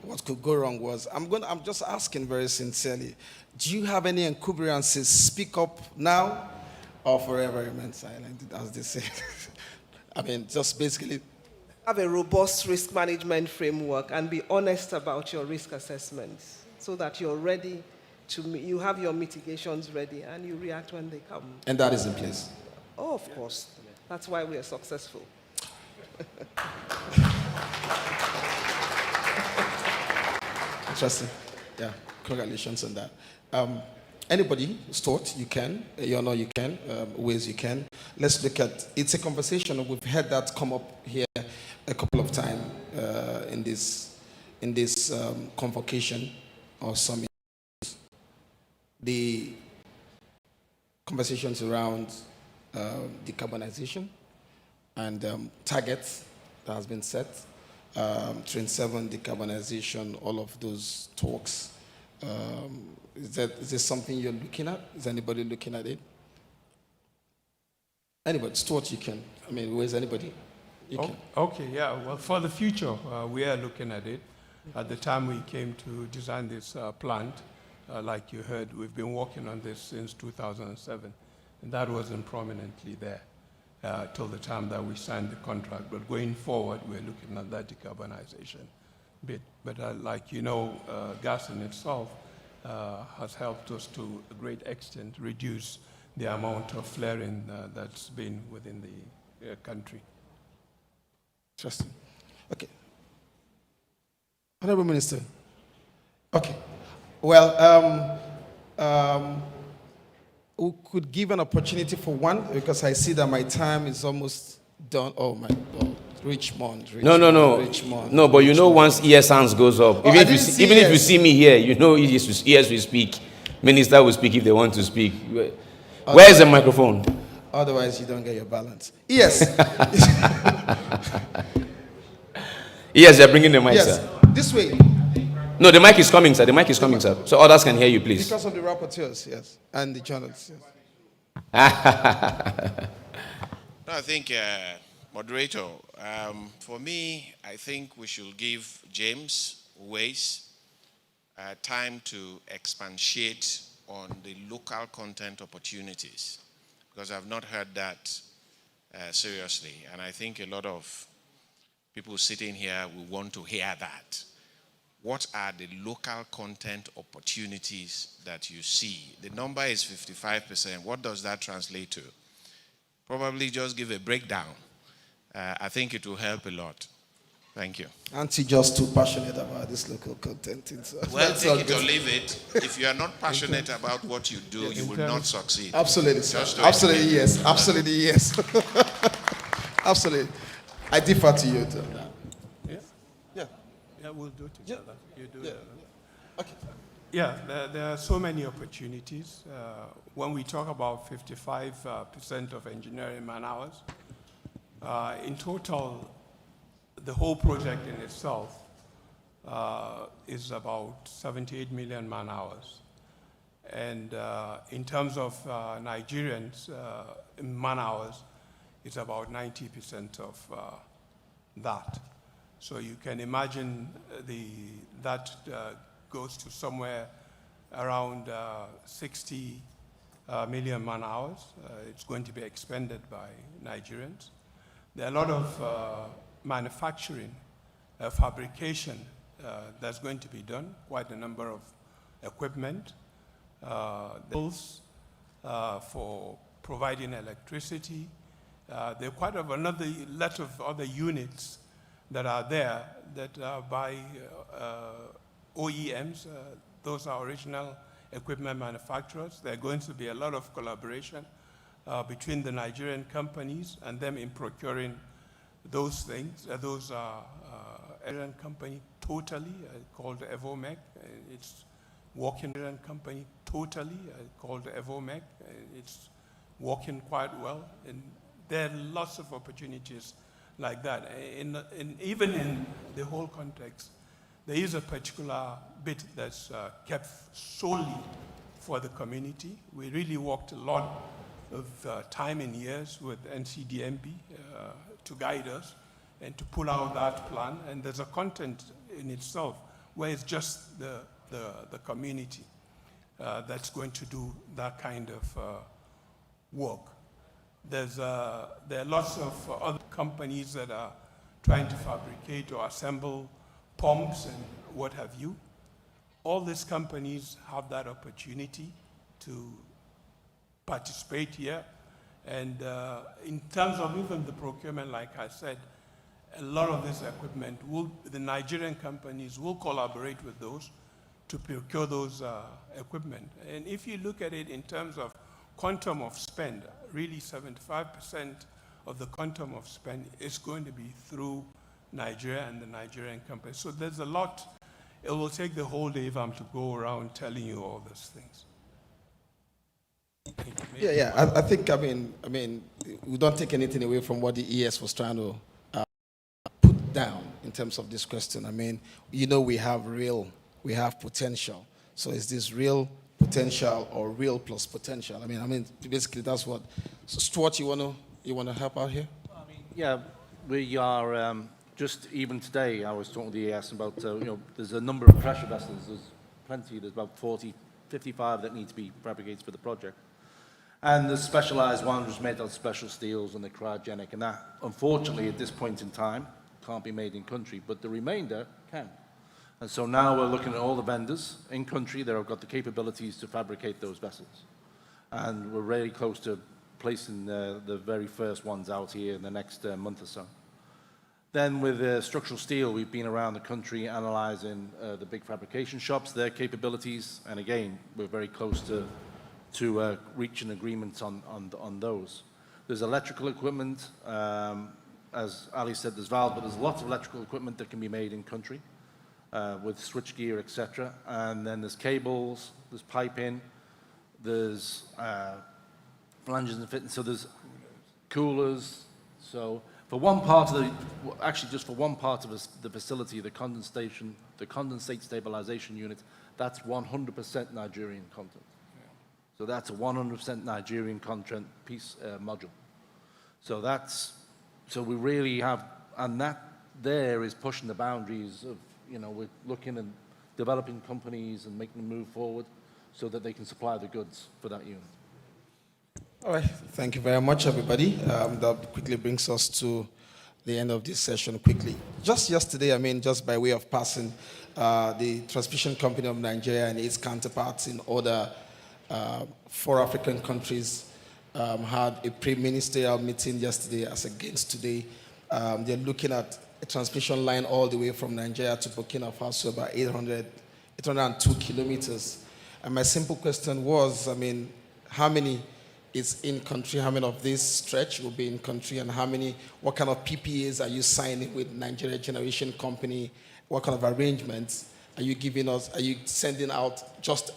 what could go wrong was, I'm just asking very sincerely, do you have any encumbrances? Speak up now or forever remain silent, as they say. I mean, just basically, Have a robust risk management framework and be honest about your risk assessments so that you're ready you have your mitigations ready and you react when they come. and that is in place. Oh, of course. That's why we are successful. Interesting. Yeah, congratulations on that. Anybody, Stuart, you can. You know, you can. Ways you can. Let's look at. It's a conversation. We've had that come up here a couple of times in this convocation or summit. The conversations around decarbonization and targets that has been set. 27 decarbonization, all of those talks. Is this something you're looking at? Is anybody looking at it? Anybody? Stuart, you can. I mean, where's anybody? You can. Okay, yeah. Well, for the future, we are looking at it. At the time we came to design this plant, like you heard, we've been working on this since 2007, and that wasn't prominently there till the time that we signed the contract. But going forward, we're looking at that decarbonization bit. But like you know, gas in itself has helped us to a great extent reduce the amount of flaring that's been within the country. Interesting. Okay. Honorable Minister. Okay. Well, we could give an opportunity for one because I see that my time is almost done. Oh my God. Richmond. No. No, but you know, once ear sounds goes up, even if you see me here, you know, ears will speak. Minister will speak if they want to speak. Where is the microphone? Otherwise, you don't get your balance. Yes. Yes, they're bringing the mic, Yes. sir. This way. No, the mic is coming, sir. The mic is coming, sir. So others can hear you, please. Because of the rapporteurs, yes, and the journalists. Yes. No, I think, moderator, for me, I think we should give James Ways time to expatiate on the local content opportunities, because I've not heard that seriously, and I think a lot of people sitting here will want to hear that. What are the local content opportunities that you see? The number is 55%. What does that translate to? Probably just give a breakdown. I think it will help a lot. Thank you. Aren't you just too passionate about this local content? Well, take it or leave it. If you are not passionate about what you do, you will not succeed. Absolutely, sir. Just to Absolutely, explain. yes. Absolutely, yes. Absolutely. I differ to you, too. Yeah? Yeah. Yeah, we'll do it together. You do Yeah. that. Okay. Yeah, there are so many opportunities. When we talk about 55% of engineering man-hours, in total, the whole project in itself is about 78 million man-hours. And in terms of Nigerians, man-hours, it's about 90% of that. So you can imagine that goes to somewhere around 60 million man-hours. It's going to be expended by Nigerians. There are a lot of manufacturing, fabrication that's going to be done, quite a number of equipment, tools for providing electricity. There are quite another lot of other units that are there that are by OEMs. Those are original equipment manufacturers. There are going to be a lot of collaboration between the Nigerian companies and them in procuring those things. Those are Nigerian company totally called Evomec. It's working Nigerian company totally called Evomec. It's working quite well. And there are lots of opportunities like that. Even in the whole context, there is a particular bit that's kept solely for the community. We really worked a lot of time and years with NCDMB to guide us and to pull out that plan. And there's a content in itself where it's just the community that's going to do that kind of work. There are lots of other companies that are trying to fabricate or assemble pumps and what have you. All these companies have that opportunity to participate here. And in terms of even the procurement, like I said, a lot of this equipment, the Nigerian companies will collaborate with those to procure those equipment. And if you look at it in terms of quantum of spend, really 75% of the quantum of spend is going to be through Nigeria and the Nigerian companies. So there's a lot. It will take the whole day if I'm to go around telling you all these things. I think, we don't take anything away from what the ES was trying to put down in terms of this question. We have potential. So is this real potential or real plus potential? Basically that's what. So Stuart, you wanna help out here? Yeah, we are just even today. I was talking to the ES about there's a number of pressure vessels. There's plenty. There's about 40, 55 that need to be fabricated for the project. And the specialized ones which made out of special steels and the cryogenic, and that, unfortunately, at this point in time, can't be made in country, but the remainder can. And so now we're looking at all the vendors in country that have got the capabilities to fabricate those vessels. And we're really close to placing the very first ones out here in the next month or so. Then with structural steel, we've been around the country analyzing the big fabrication shops, their capabilities, and again, we're very close to reach an agreement on those. There's electrical equipment, as Ali said, there's valves, but there's lots of electrical equipment that can be made in country with switchgear, etc. And then there's cables, there's piping, there's flanges and fittings, so there's coolers. So for one part of just for one part of the facility, the condensate stabilization unit, that's 100% Nigerian content. So that's a 100% Nigerian content piece module. So we really have, and that there is pushing the boundaries of, we're looking and developing companies and making them move forward so that they can supply the goods for that unit. All right, thank you very much, everybody. That quickly brings us to the end of this session quickly. Just yesterday, just by way of passing, the Transmission Company of Nigeria and its counterparts in other 4 African countries had a pre-ministerial meeting yesterday as against today. They're looking at a transmission line all the way from Nigeria to Burkina Faso, about 802 kilometers. And my simple question was, how many is in country? How many of this stretch will be in country? And what kind of PPAs are you signing with Nigeria Generation Company? What kind of arrangements are you giving us? Are you sending out just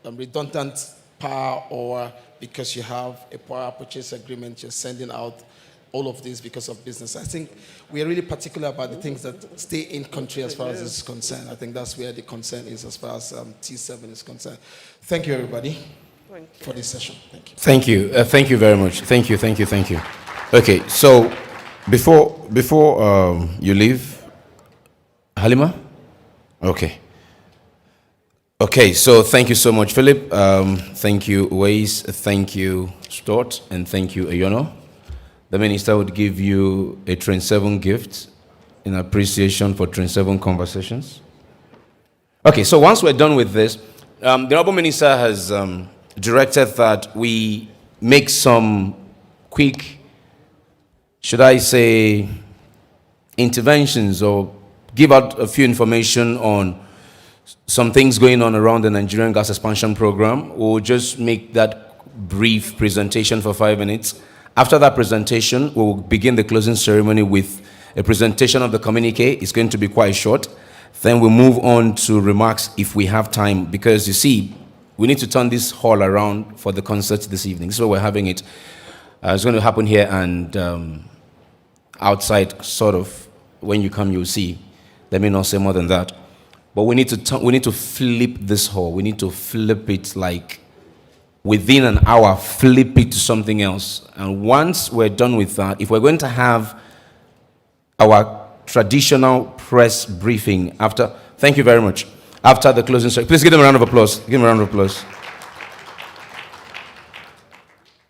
redundant power, or because you have a power purchase agreement, you're sending out all of this because of business? I think we are really particular about the things that stay in country as far as this is concerned. I think that's where the concern is as far as T7 is concerned. Thank you, everybody, for this session. Thank you. Thank you. Thank you very much. Thank you. Okay, so before you leave, Halima? Okay, so thank you so much, Philip. Thank you, Waze. Thank you, Stuart. And thank you, Ayono. The minister would give you a Train 7 gift in appreciation for Train 7 conversations. Okay, so once we're done with this, the Honorable Minister has directed that we make some quick, should I say, interventions or give out a few information on some things going on around the Nigerian gas expansion program. We'll just make that brief presentation for 5 minutes. After that presentation, we'll begin the closing ceremony with a presentation of the communique. It's going to be quite short. Then we'll move on to remarks if we have time, because you see, we need to turn this hall around for the concert this evening. This is where we're having it. It's going to happen here and outside, sort of. When you come, you'll see. Let me not say more than that. But we need to flip this hall. We need to flip it like within an hour, flip it to something else. And once we're done with that, if we're going to have our traditional press briefing after, thank you very much, after the closing ceremony. Please give them a round of applause. Give them a round of applause.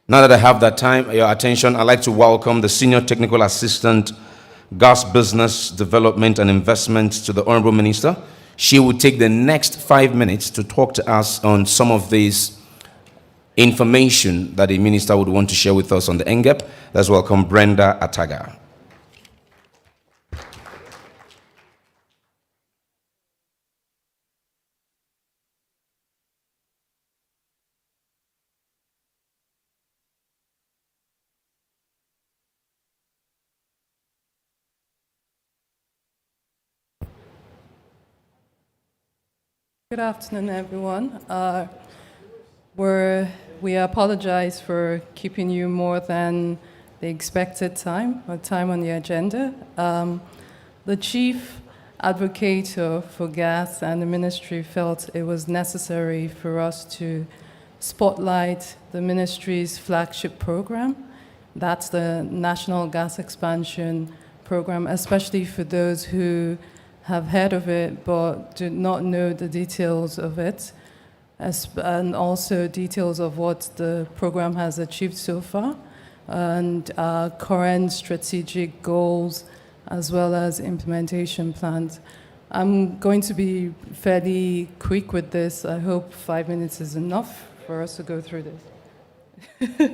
Now that I have that time, your attention, I'd like to welcome the Senior Technical Assistant, Gas Business Development and Investment to the Honorable Minister. She will take the next 5 minutes to talk to us on some of these information that the Minister would want to share with us on the N.I.P.S. Let's welcome Brenda Ataga. Good afternoon, everyone. We apologize for keeping you more than the expected time or time on the agenda. The Chief Advocator for Gas and the Ministry felt it was necessary for us to spotlight the Ministry's flagship program. That's the National Gas Expansion Program, especially for those who have heard of it but do not know the details of it, and also details of what the program has achieved so far, and current strategic goals, as well as implementation plans. I'm going to be fairly quick with this. I hope 5 minutes is enough for us to go through this.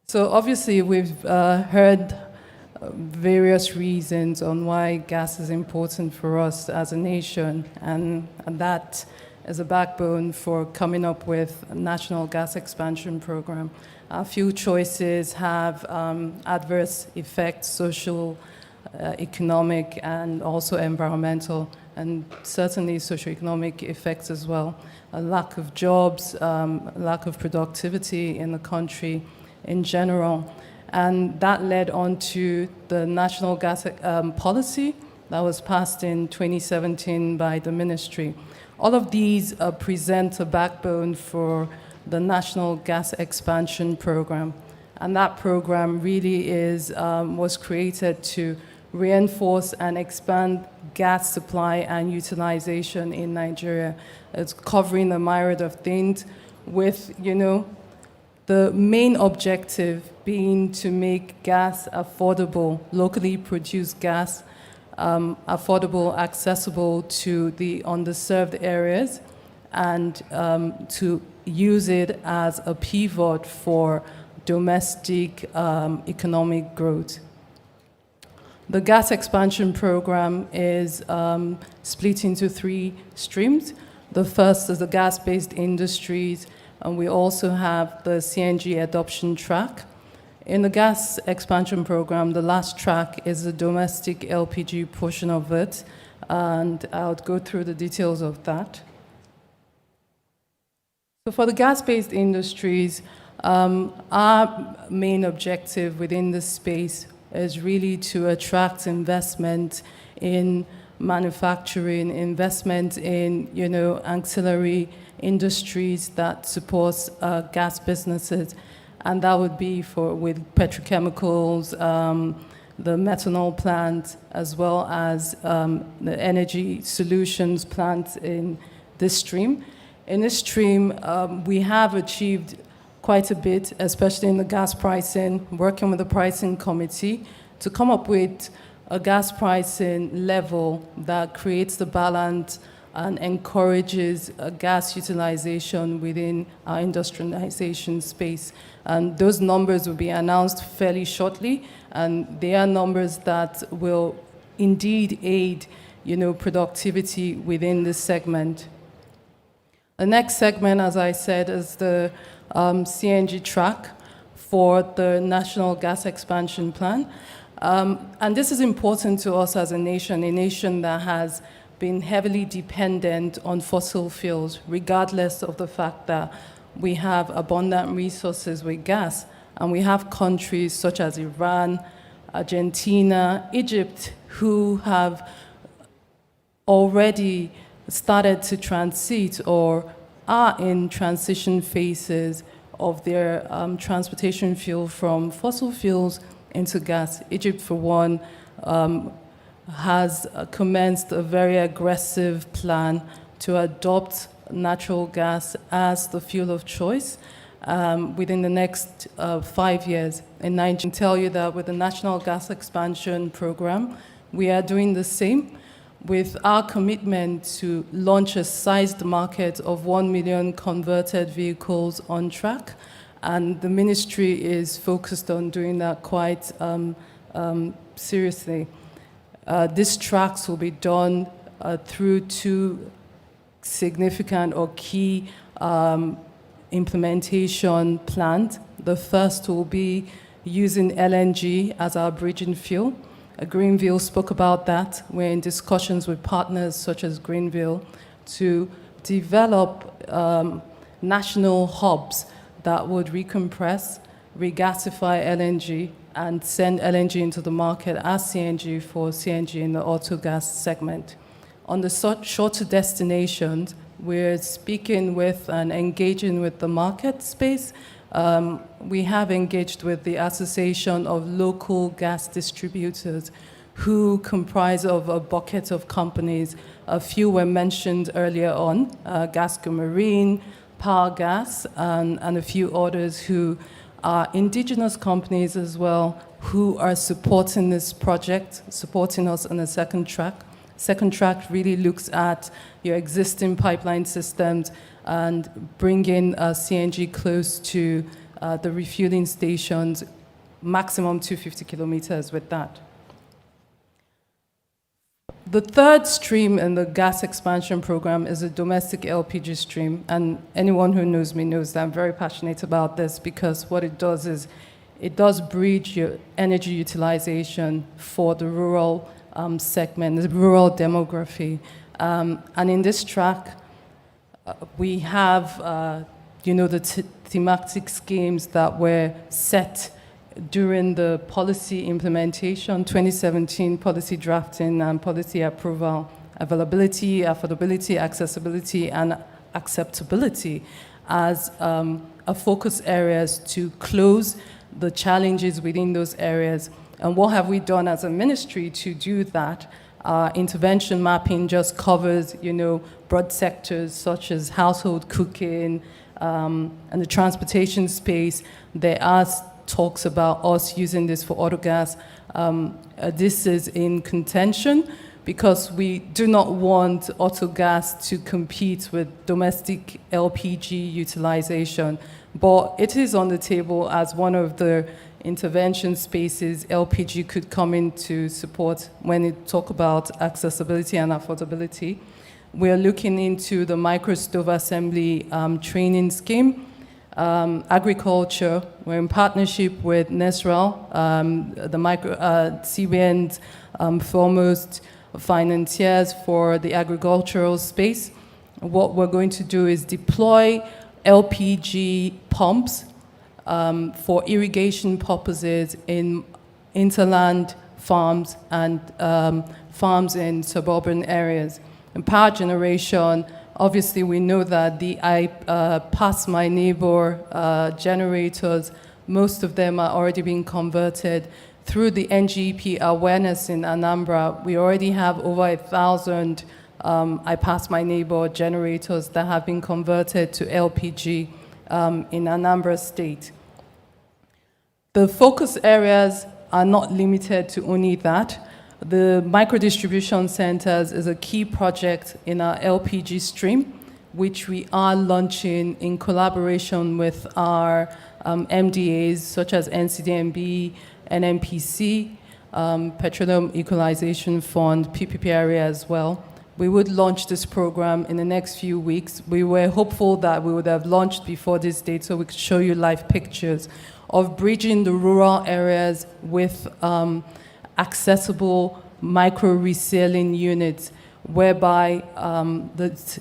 So obviously we've heard various reasons on why gas is important for us as a nation, and that is a backbone for coming up with a national gas expansion program. A few choices have adverse effects, social, economic, and also environmental, and certainly socioeconomic effects as well. A lack of jobs, lack of productivity in the country in general. And that led on to the national gas policy that was passed in 2017 by the ministry. All of these present a backbone for the National Gas Expansion Program. And that program really was created to reinforce and expand gas supply and utilization in Nigeria. It's covering a myriad of things with, the main objective being to make gas affordable, locally produced gas, affordable, accessible to the underserved areas, and to use it as a pivot for domestic economic growth. The gas expansion program is split into 3 streams. The first is the gas-based industries, and we also have the CNG adoption track. In the gas expansion program, the last track is the domestic LPG portion of it, and I'll go through the details of that. So for the gas-based industries, our main objective within this space is really to attract investment in manufacturing, investment in, ancillary industries that supports gas businesses, and that would be with petrochemicals, the methanol plant, as well as the energy solutions plant in this stream. In this stream, we have achieved quite a bit, especially in the gas pricing, working with the pricing committee to come up with a gas pricing level that creates the balance and encourages gas utilization within our industrialization space. And those numbers will be announced fairly shortly, and they are numbers that will indeed aid, productivity within this segment. The next segment, as I said, is the CNG track for the National Gas Expansion Plan. And this is important to us as a nation that has been heavily dependent on fossil fuels, regardless of the fact that we have abundant resources with gas. And we have countries such as Iran, Argentina, Egypt, who have already started to transit or are in transition phases of their transportation fuel from fossil fuels into gas. Egypt, for one, has commenced a very aggressive plan to adopt natural gas as the fuel of choice within the next 5 years. And I can tell you that with the National Gas Expansion Program, we are doing the same with our commitment to launch a sized market of 1 million converted vehicles on track. And the ministry is focused on doing that quite seriously. These tracks will be done through two significant or key implementation plans. The first will be using LNG as our bridging fuel. Greenville spoke about that. We're in discussions with partners such as Greenville to develop national hubs that would recompress, regasify LNG, and send LNG into the market as CNG for CNG in the auto gas segment. On the shorter destinations, we're speaking with and engaging with the market space. We have engaged with the Association of Local Gas Distributors, who comprise of a bucket of companies. A few were mentioned earlier on, Gasco Marine, Power Gas, and a few others who are indigenous companies as well, who are supporting this project, supporting us on the second track. Second track really looks at your existing pipeline systems and bringing CNG close to the refueling stations, maximum 250 kilometers with that. The third stream in the gas expansion program is a domestic LPG stream, and anyone who knows me knows that I'm very passionate about this, because what it does is it does bridge your energy utilization for the rural segment, the rural demography. And in this track, we have the thematic schemes that were set during the policy implementation, 2017 policy drafting and policy approval, availability, affordability, accessibility, and acceptability as a focus areas to close the challenges within those areas. And what have we done as a ministry to do that? Intervention mapping just covers, broad sectors such as household cooking and the transportation space. There are talks about us using this for autogas. This is in contention because we do not want autogas to compete with domestic LPG utilization. But it is on the table as one of the intervention spaces LPG could come into support when it talk about accessibility and affordability. We're looking into the micro stove assembly training scheme. Agriculture, we're in partnership with NESRAL, the CBN's foremost financiers for the agricultural space. What we're going to do is deploy LPG pumps for irrigation purposes in interland farms and farms in suburban areas. And power generation, obviously we know that the Pass My Neighbor generators, most of them are already being converted through the NGP awareness in Anambra. We already have over 1,000 I Pass My Neighbor generators that have been converted to LPG in Anambra State. The focus areas are not limited to only that. The micro-distribution centers is a key project in our LPG stream, which we are launching in collaboration with our MDAs, such as NCDMB, NNPC, Petroleum Equalization Fund, PPPRA as well. We would launch this program in the next few weeks. We were hopeful that we would have launched before this date so we could show you live pictures of bridging the rural areas with accessible micro-reselling units, whereby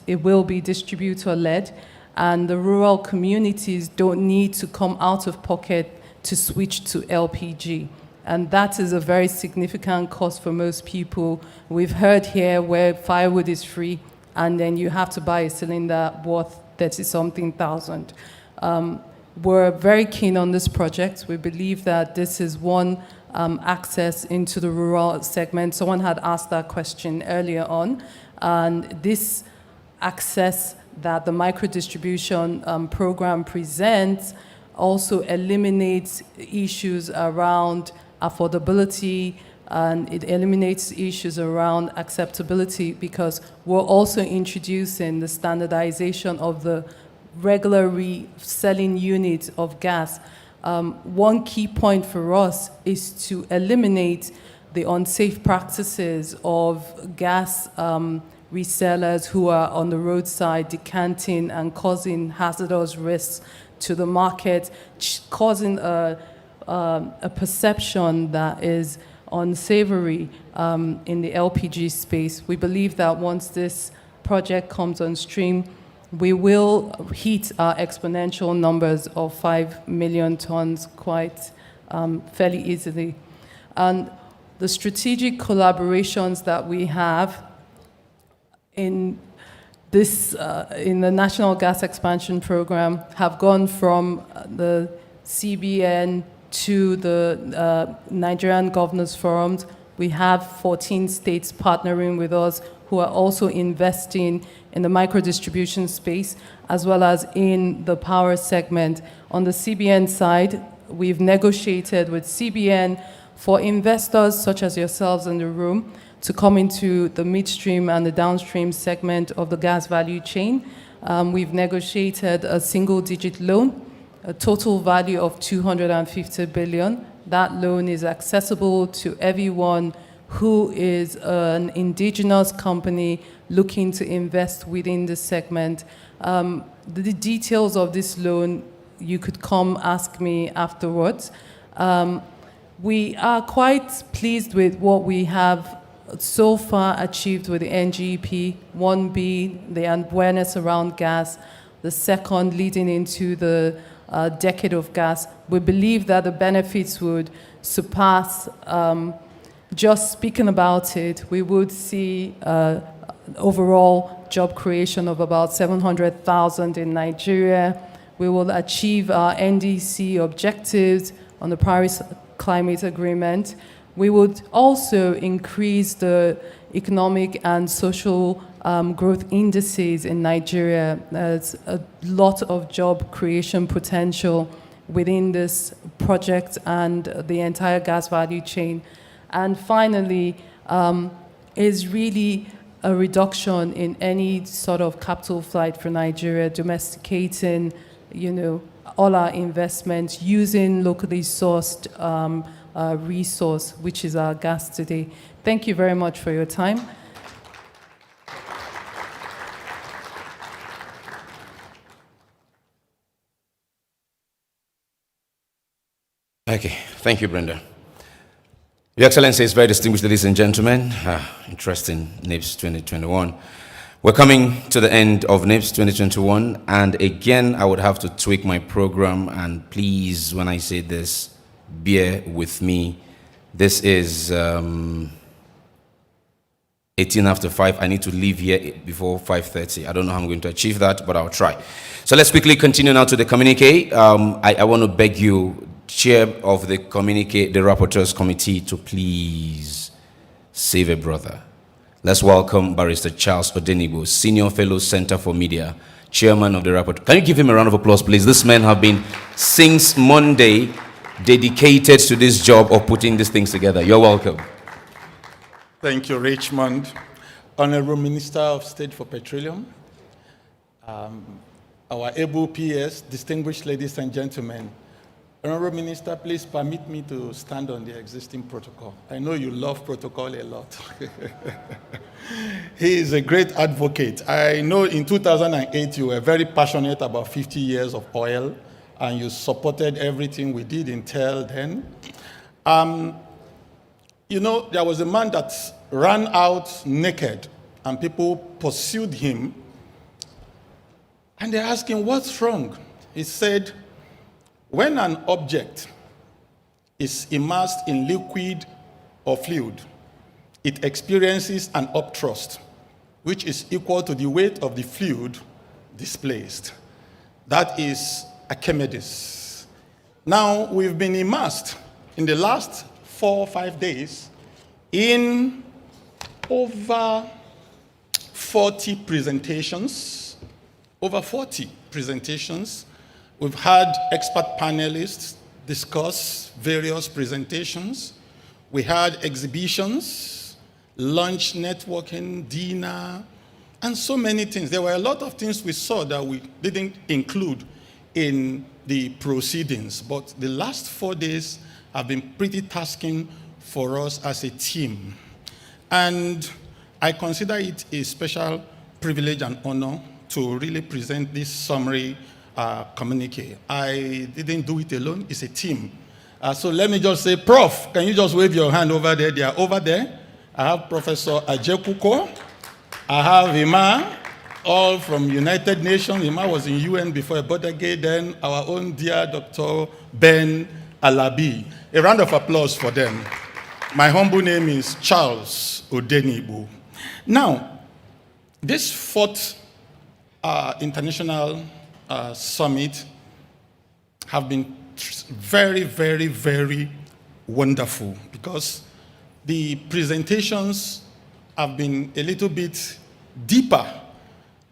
it will be distributor-led, and the rural communities don't need to come out of pocket to switch to LPG. And that is a very significant cost for most people. We've heard here where firewood is free, and then you have to buy a cylinder worth 30-something thousand. We're very keen on this project. We believe that this is one access into the rural segment. Someone had asked that question earlier on, and this access that the micro-distribution program presents also eliminates issues around affordability, and it eliminates issues around acceptability, because we're also introducing the standardization of the regular reselling units of gas. One key point for us is to eliminate the unsafe practices of gas resellers who are on the roadside decanting and causing hazardous risks to the market, causing a perception that is unsavory in the LPG space. We believe that once this project comes on stream, we will hit our exponential numbers of 5 million tons quite fairly easily. And the strategic collaborations that we have in this, in the National Gas Expansion Program have gone from the CBN to the Nigerian Governors Forums. We have 14 states partnering with us who are also investing in the micro-distribution space, as well as in the power segment. On the CBN side, we've negotiated with CBN for investors such as yourselves in the room to come into the midstream and the downstream segment of the gas value chain. We've negotiated a single-digit loan, a total value of 250 billion. That loan is accessible to everyone who is an indigenous company looking to invest within the segment. The details of this loan, you could come ask me afterwards. We are quite pleased with what we have so far achieved with the NGP, one being the awareness around gas, the second leading into the decade of gas. We believe that the benefits would surpass just speaking about it. We would see overall job creation of about 700,000 in Nigeria. We will achieve our NDC objectives on the Paris Climate Agreement. We would also increase the economic and social growth indices in Nigeria. There's a lot of job creation potential within this project and the entire gas value chain. And finally, is really a reduction in any sort of capital flight for Nigeria, domesticating, all our investments, using locally sourced resource, which is our gas today. Thank you very much for your time. Okay, thank you, Brenda. Your Excellencies, very distinguished ladies and gentlemen, interesting N.I.P.S 2021. We're coming to the end of N.I.P.S 2021, and again, I would have to tweak my program, and please, when I say this, bear with me. This is 18 after 5. I need to leave here before 5:30. I don't know how I'm going to achieve that, but I'll try. So let's quickly continue now to the communique. I want to beg you, Chair of the Communique, the Rapporteurs Committee, to please save a brother. Let's welcome Barrister Charles Odenibo, Senior Fellow, Center for Media, Chairman of the Rapporteur. Can you give him a round of applause, please? These men have been, since Monday, dedicated to this job of putting these things together. You're welcome. Thank you, Richmond. Honorable Minister of State for Petroleum, our able PS, distinguished ladies and gentlemen. Honorable Minister, please permit me to stand on the existing protocol. I know you love protocol a lot. He is a great advocate. I know in 2008 you were very passionate about 50 years of oil, and you supported everything we did in TEL then. There was a man that ran out naked, and people pursued him, and they asked him, what's wrong? He said, when an object is immersed in liquid or fluid, it experiences an upthrust, which is equal to the weight of the fluid displaced. That is Archimedes. Now, we've been immersed in the last 4 or 5 days in over 40 presentations. Over 40 presentations. We've had expert panelists discuss various presentations. We had exhibitions, lunch, networking, dinner, and so many things. There were a lot of things we saw that we didn't include in the proceedings, but the last 4 days have been pretty tasking for us as a team. And I consider it a special privilege and honor to really present this summary communique. I didn't do it alone, it's a team. So let me just say, Prof, can you just wave your hand over there? They are over there. I have Professor Ajekuko. I have Ima, all from United Nations. Ima was in UN before Bodage, then our own dear Dr. Ben Alabi. A round of applause for them. My humble name is Charles Odenibu. Now, this 4th international summit have been very, very, very wonderful because the presentations have been a little bit deeper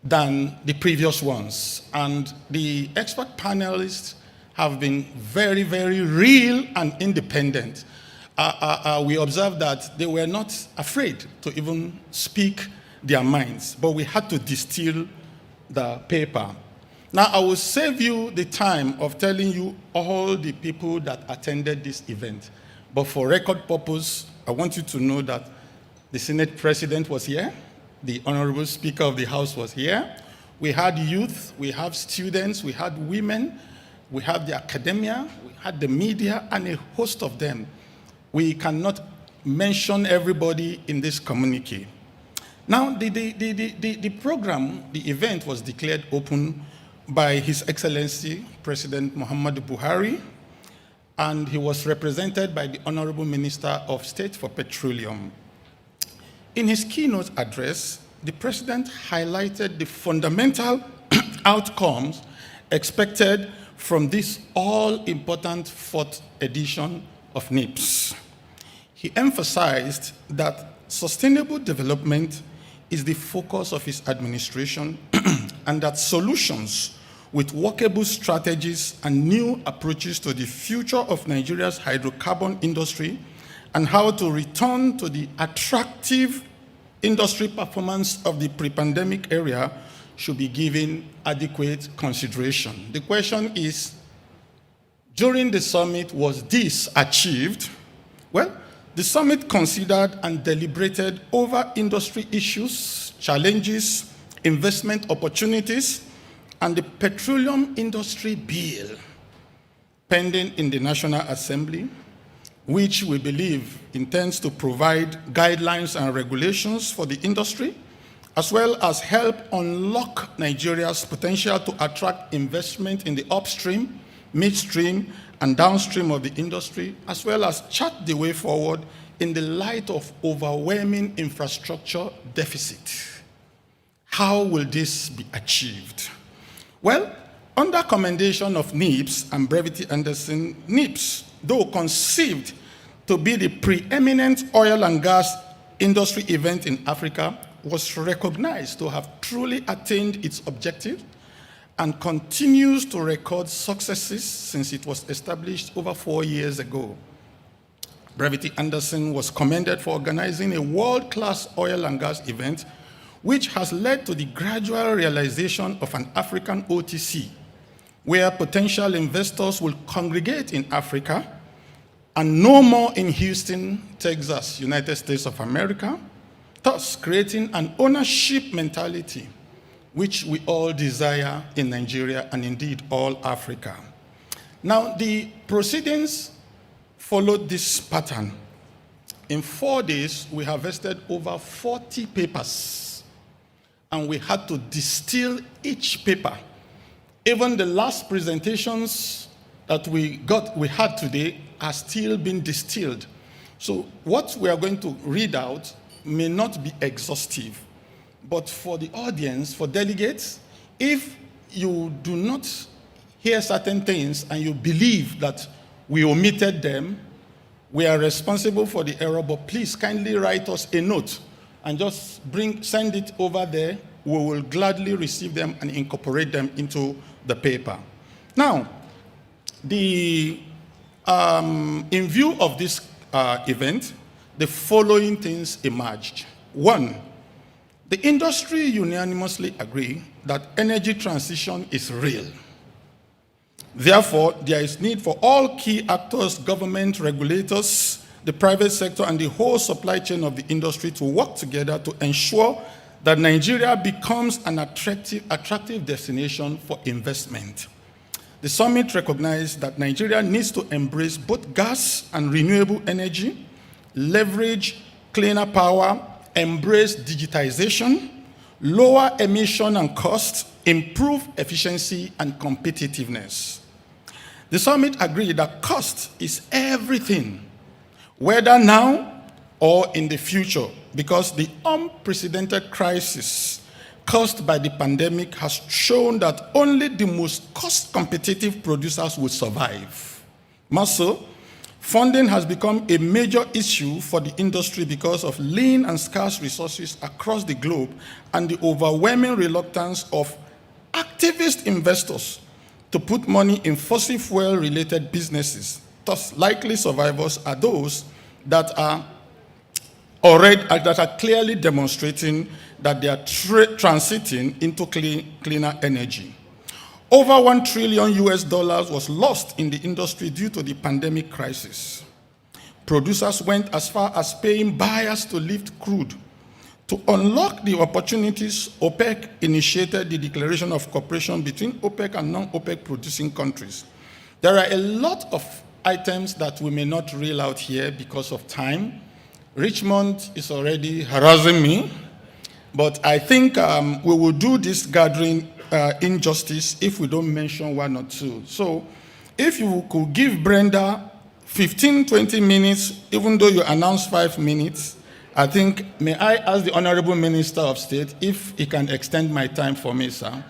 than the previous ones. And the expert panelists have been very, very real and independent. We observed that they were not afraid to even speak their minds, but we had to distill the paper. Now, I will save you the time of telling you all the people that attended this event. But for record purpose, I want you to know that the Senate President was here, the Honorable Speaker of the House was here, we had youth, we have students, we had women, we have the academia, we had the media, and a host of them. We cannot mention everybody in this communique. Now, the program, the event was declared open by His Excellency President Muhammadu Buhari, and he was represented by the Honorable Minister of State for Petroleum. In his keynote address, the President highlighted the fundamental outcomes expected from this all-important 4th edition of N.I.P.S. He emphasized that sustainable development is the focus of his administration and that solutions with workable strategies and new approaches to the future of Nigeria's hydrocarbon industry and how to return to the attractive industry performance of the pre-pandemic era should be given adequate consideration. The question is, during the summit, was this achieved? Well, the summit considered and deliberated over industry issues, challenges, investment opportunities, and the petroleum industry bill pending in the National Assembly, which we believe intends to provide guidelines and regulations for the industry, as well as help unlock Nigeria's potential to attract investment in the upstream, midstream, and downstream of the industry, as well as chart the way forward in the light of overwhelming infrastructure deficit. How will this be achieved? Well, under commendation of N.I.P.S. and Brevity Anderson, N.I.P.S., though conceived to be the preeminent oil and gas industry event in Africa, was recognized to have truly attained its objective and continues to record successes since it was established over 4 years ago. Brevity Anderson was commended for organizing a world-class oil and gas event, which has led to the gradual realization of an African OTC, where potential investors will congregate in Africa and no more in Houston, Texas, United States of America, thus creating an ownership mentality which we all desire in Nigeria and indeed all Africa. Now, the proceedings followed this pattern. In 4 days, we harvested over 40 papers, and we had to distill each paper. Even the last presentations that we had today are still being distilled. So what we are going to read out may not be exhaustive, but for the audience, for delegates, If you do not hear certain things and you believe that we omitted them, we are responsible for the error, but please kindly write us a note and just send it over there. We will gladly receive them and incorporate them into the paper. Now, in view of this event, the following things emerged. One, the industry unanimously agree that energy transition is real. Therefore, there is need for all key actors, government, regulators, the private sector, and the whole supply chain of the industry to work together to ensure that Nigeria becomes an attractive destination for investment. The summit recognized that Nigeria needs to embrace both gas and renewable energy, leverage cleaner power, embrace digitization, lower emission and cost, improve efficiency and competitiveness. The summit agreed that cost is everything, whether now or in the future, because the unprecedented crisis caused by the pandemic has shown that only the most cost-competitive producers will survive. More so, funding has become a major issue for the industry because of lean and scarce resources across the globe and the overwhelming reluctance of activist investors to put money in fossil fuel-related businesses. Thus, likely survivors are those that are clearly demonstrating that they are transiting into cleaner energy. Over $1 trillion was lost in the industry due to the pandemic crisis. Producers went as far as paying buyers to lift crude. To unlock the opportunities, OPEC initiated the declaration of cooperation between OPEC and non-OPEC producing countries. There are a lot of items that we may not reel out here because of time. Richmond is already harassing me, but I think we will do this gathering injustice if we don't mention one or two. So if you could give Brenda 15-20 minutes, even though you announced 5 minutes, I think, may I ask the Honorable Minister of State if he can extend my time for me, sir?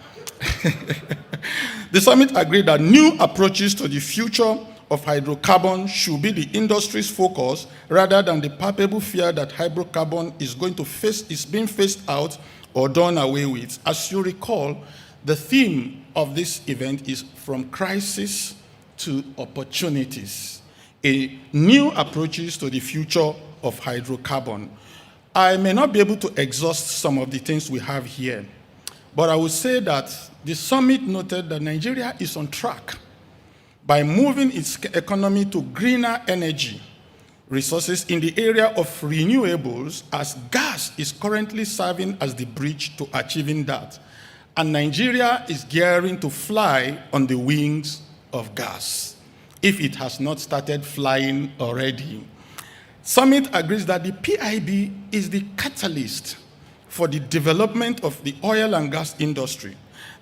The summit agreed that new approaches to the future of hydrocarbon should be the industry's focus rather than the palpable fear that hydrocarbon is being phased out or done away with. As you recall, the theme of this event is from crisis to opportunities, new approaches to the future of hydrocarbon. I may not be able to exhaust some of the things we have here, but I would say that the summit noted that Nigeria is on track by moving its economy to greener energy resources in the area of renewables, as gas is currently serving as the bridge to achieving that. And Nigeria is gearing to fly on the wings of gas, if it has not started flying already. Summit agrees that the PIB is the catalyst for the development of the oil and gas industry.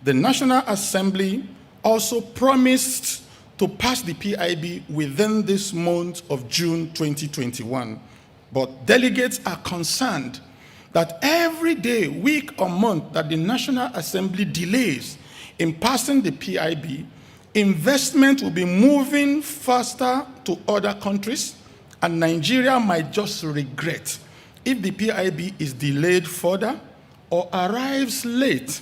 The National Assembly also promised to pass the PIB within this month of June 2021. But delegates are concerned that every day, week or month that the National Assembly delays in passing the PIB, investment will be moving faster to other countries, and Nigeria might just regret if the PIB is delayed further or arrives late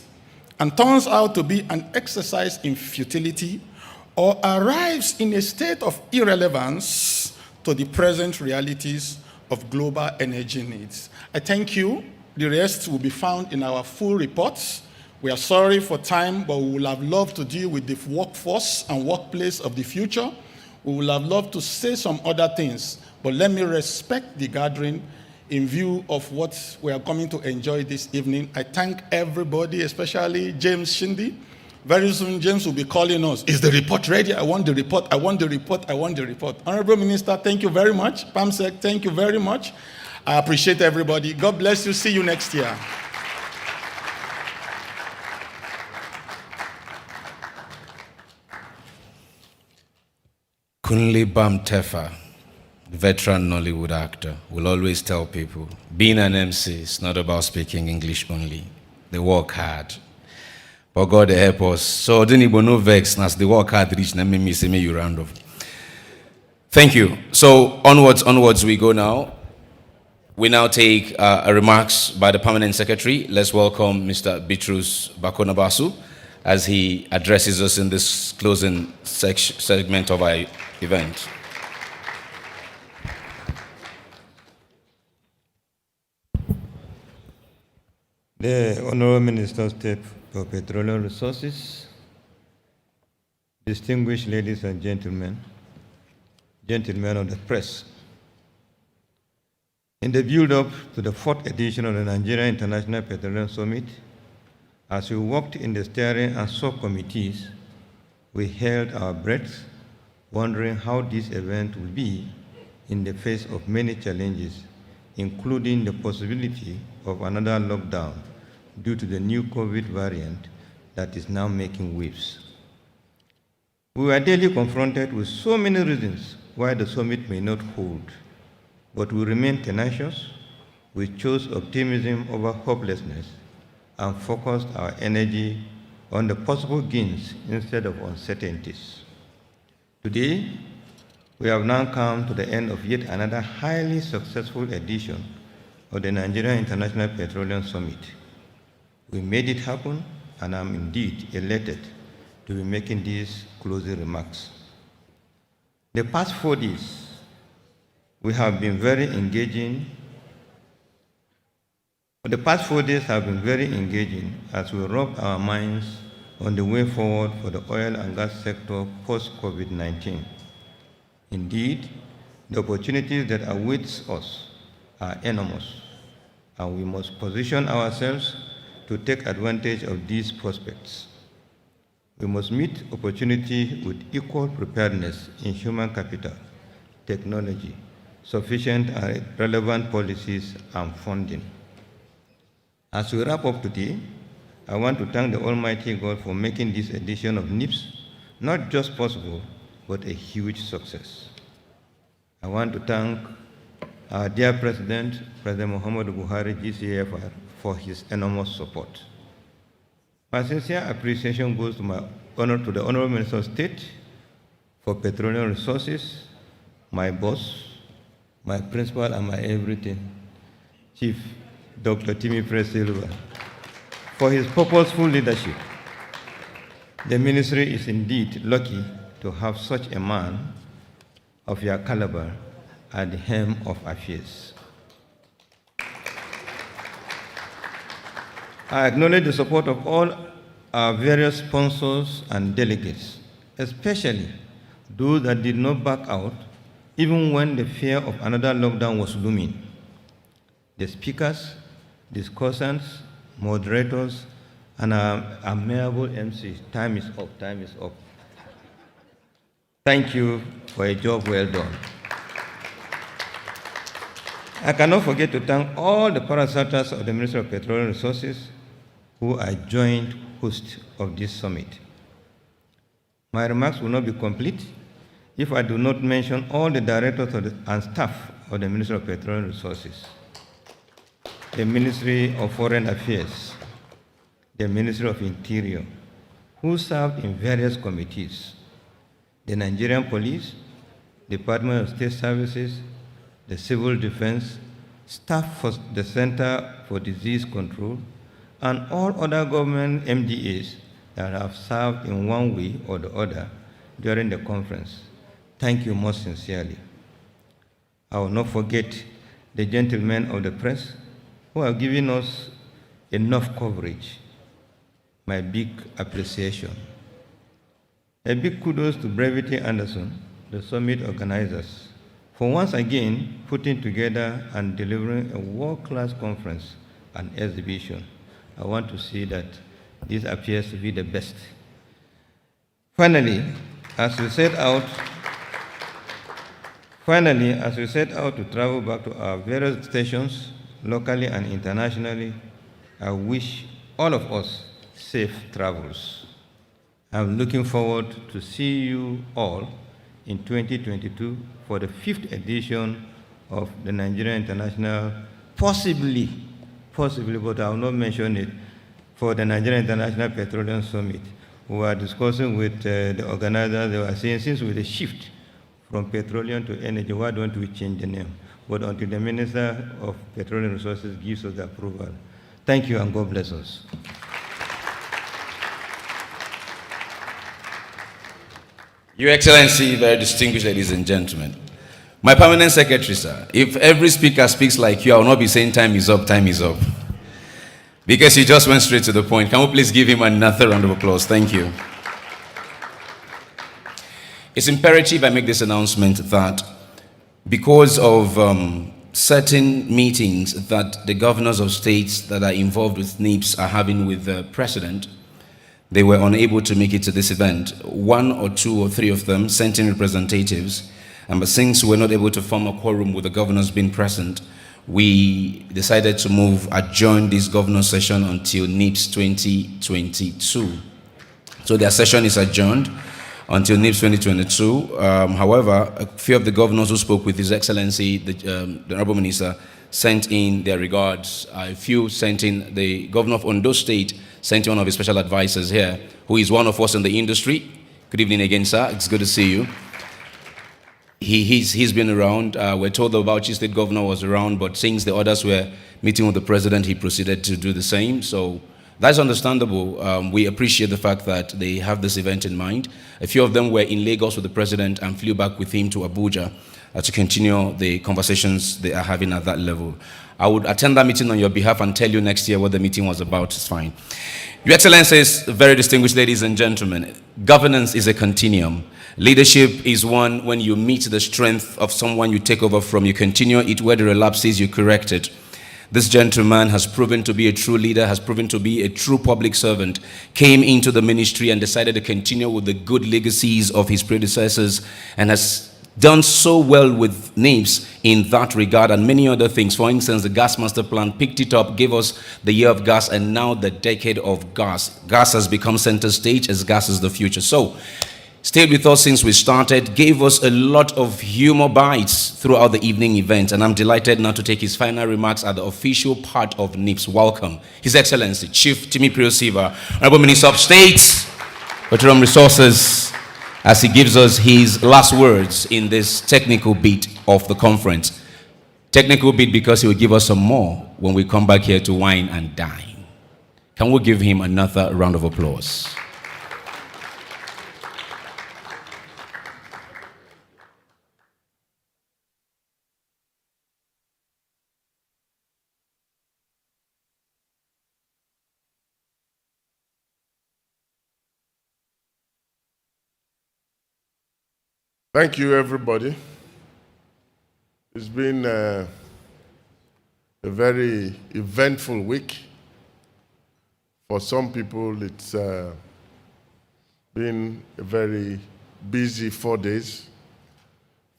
and turns out to be an exercise in futility, or arrives in a state of irrelevance to the present realities of global energy needs. I thank you. The rest will be found in our full reports. We are sorry for time, but we would have loved to deal with the workforce and workplace of the future. We would have loved to say some other things, but let me respect the gathering in view of what we are coming to enjoy this evening. I thank everybody, especially James Shindi. Very soon, James will be calling us. Is the report ready? I want the report. I want the report. I want the report. Honorable Minister, thank you very much. PAMSEC, thank you very much. I appreciate everybody. God bless you. See you next year. Kunle Bamtefa, veteran Nollywood actor, will always tell people, being an MC is not about speaking English only. They work hard. But God help us. So didn't even no vex as the work hard reach na me say me you round off. Thank you. So onwards we go now. We now take remarks by the Permanent Secretary. Let's welcome Mr. Bitrus Bakonabasu as he addresses us in this closing segment of our event. The Honorable Minister of State for Petroleum Resources, distinguished ladies and gentlemen, gentlemen of the press. In the build-up to the 4th edition of the Nigerian International Petroleum Summit, as we worked in the steering and subcommittees, we held our breaths, wondering how this event would be in the face of many challenges, including the possibility of another lockdown due to the new COVID variant that is now making waves. We were daily confronted with so many reasons why the summit may not hold, but we remain tenacious. We chose optimism over hopelessness and focused our energy on the possible gains instead of uncertainties. Today, we have now come to the end of yet another highly successful edition of the Nigerian International Petroleum Summit. We made it happen, and I'm indeed elated to be making these closing remarks. The past 4 days, we have been very engaging. The past 4 days have been very engaging as we rubbed our minds on the way forward for the oil and gas sector post-COVID-19. Indeed, the opportunities that await us are enormous, and we must position ourselves to take advantage of these prospects. We must meet opportunity with equal preparedness in human capital, technology, sufficient and relevant policies, and funding. As we wrap up today, I want to thank the Almighty God for making this edition of N.I.P.S not just possible, but a huge success. I want to thank our dear President, President Muhammadu Buhari, GCFR, for his enormous support. My sincere appreciation goes to the Honorable Minister of State for Petroleum Resources, my boss, my principal, and my everything, Chief Dr. Timi Silva, for his purposeful leadership. The ministry is indeed lucky to have such a man of your caliber at the helm of affairs. I acknowledge the support of all our various sponsors and delegates, especially those that did not back out even when the fear of another lockdown was looming. The speakers, discussants, moderators, and our amiable MCs. Time is up. Thank you for a job well done. I cannot forget to thank all the parastatals of the Ministry of Petroleum Resources who are joint hosts of this summit. My remarks will not be complete if I do not mention all the directors and staff of the Ministry of Petroleum Resources, the Ministry of Foreign Affairs, the Ministry of Interior, who served in various committees, the Nigerian Police, Department of State Services, the Civil Defense, staff for the Center for Disease Control, and all other government MDAs that have served in one way or the other during the conference. Thank you most sincerely. I will not forget the gentlemen of the press who have given us enough coverage. My big appreciation. A big kudos to Brevity Anderson, the summit organizers, for once again putting together and delivering a world-class conference and exhibition. I want to see that this appears to be the best. Finally, as we set out to travel back to our various stations, locally and internationally, I wish all of us safe travels. I'm looking forward to see you all in 2022 for the 5th edition of the Nigerian International, possibly, but I will not mention it, for the Nigerian International Petroleum Summit. We were discussing with the organizers. They were saying, since with a shift from petroleum to energy, why don't we change the name? But until the Minister of Petroleum Resources gives us the approval. Thank you, and God bless us. Your Excellency, very distinguished ladies and gentlemen. My permanent secretary, sir, if every speaker speaks like you, I will not be saying time is up, time is up. Because he just went straight to the point. Can we please give him another round of applause? Thank you. It's imperative I make this announcement that because of certain meetings that the governors of states that are involved with N.I.P.S are having with the president, they were unable to make it to this event. 1 or 2 or 3 of them sent in representatives, but since we were not able to form a quorum with the governors being present, we decided to adjourn this governor session until N.I.P.S 2022. So their session is adjourned until N.I.P.S 2022. However, a few of the governors who spoke with His Excellency, the Honorable Minister, sent in their regards. A few sent in, the governor of Ondo State sent in one of his special advisors here, who is one of us in the industry. Good evening again, sir. It's good to see you. He's been around. We're told the Bauchi State Governor was around, but since the others were meeting with the president, he proceeded to do the same. So that's understandable. We appreciate the fact that they have this event in mind. A few of them were in Lagos with the president and flew back with him to Abuja to continue the conversations they are having at that level. I would attend that meeting on your behalf and tell you next year what the meeting was about. It's fine. Your Excellencies, very distinguished ladies and gentlemen, governance is a continuum. Leadership is one when you meet the strength of someone you take over from, you continue it. Where there are lapses, you correct it. This gentleman has proven to be a true leader, has proven to be a true public servant, came into the ministry and decided to continue with the good legacies of his predecessors, and has done so well with N.I.P.S in that regard and many other things. For instance, the gas master plan picked it up, gave us the year of gas, and now the decade of gas. Gas has become center stage as gas is the future. So, stayed with us since we started, gave us a lot of humor bites throughout the evening event, and I'm delighted now to take his final remarks at the official part of N.I.P.S. Welcome, His Excellency, Chief Timi Priosiva, Honorable Minister of State, Petroleum Resources, as he gives us his last words in this technical bit of the conference. Technical bit because he will give us some more when we come back here to wine and dine. Can we give him another round of applause? Thank you, everybody. It's been a very eventful week. For some people, it's been a very busy 4 days.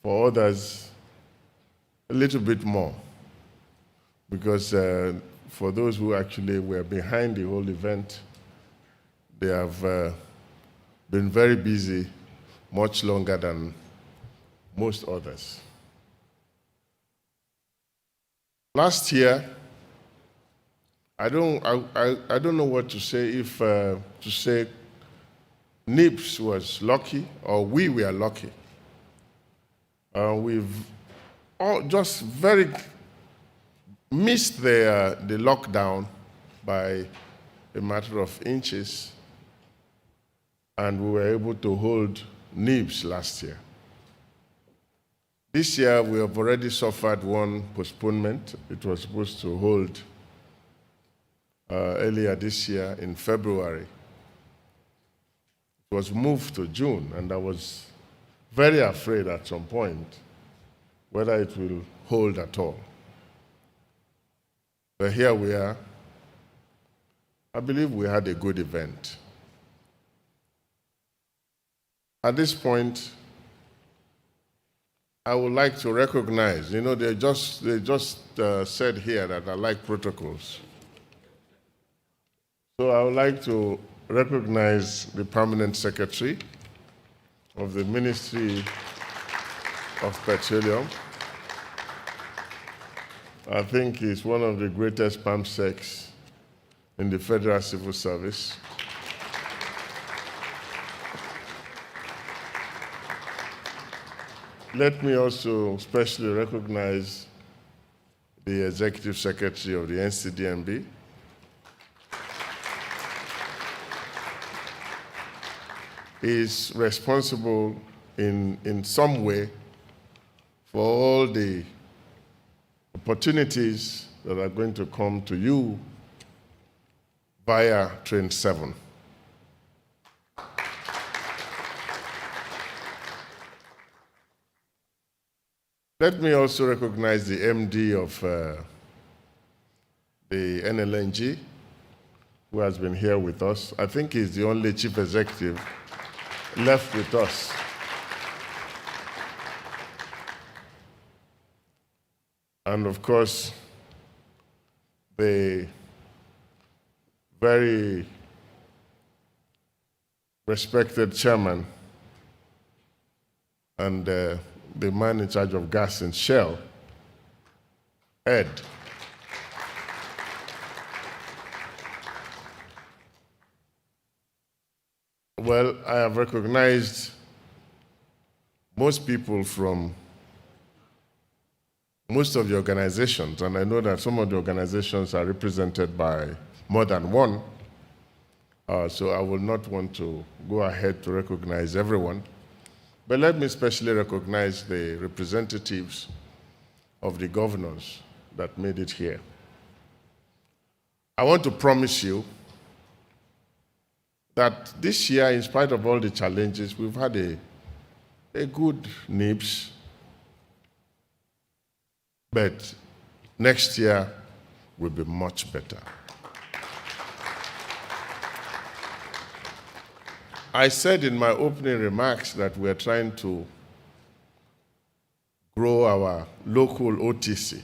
For others, a little bit more. Because for those who actually were behind the whole event, they have been very busy much longer than most others. Last year, I don't know what to say, if to say N.I.P.S was lucky or we were lucky. We've all just very missed the lockdown by a matter of inches, and we were able to hold N.I.P.S last year. This year, we have already suffered one postponement. It was supposed to hold earlier this year in February. It was moved to June, and I was very afraid at some point whether it will hold at all. But here we are. I believe we had a good event. At this point, I would like to recognize, they just said here that I like protocols. So I would like to recognize the Permanent Secretary of the Ministry of Petroleum. I think he's one of the greatest PAMSECs in the Federal Civil Service. Let me also specially recognize the Executive Secretary of the NCDMB. He is responsible in some way for all the opportunities that are going to come to you via Train 7. Let me also recognize the MD of the NLNG, who has been here with us. I think he's the only chief executive left with us. And of course, the very respected chairman and the man in charge of gas in Shell, Ed. Well, I have recognized most people from most of the organizations, and I know that some of the organizations are represented by more than one, so I will not want to go ahead to recognize everyone. But let me especially recognize the representatives of the governors that made it here. I want to promise you that this year, in spite of all the challenges, we've had a good N.I.P.S. But next year will be much better. I said in my opening remarks that we're trying to grow our local OTC.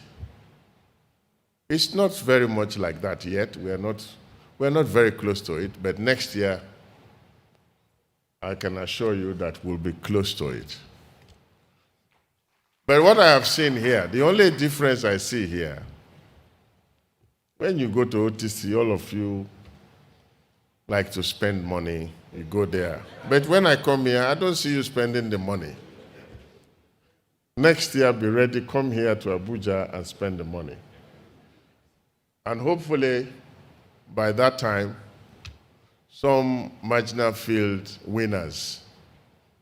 It's not very much like that yet. We're not very close to it, but next year, I can assure you that we'll be close to it. But what I have seen here, the only difference I see here, when you go to OTC, all of you like to spend money, you go there. But when I come here, I don't see you spending the money. Next year, be ready, come here to Abuja and spend the money. And hopefully, by that time, some marginal field winners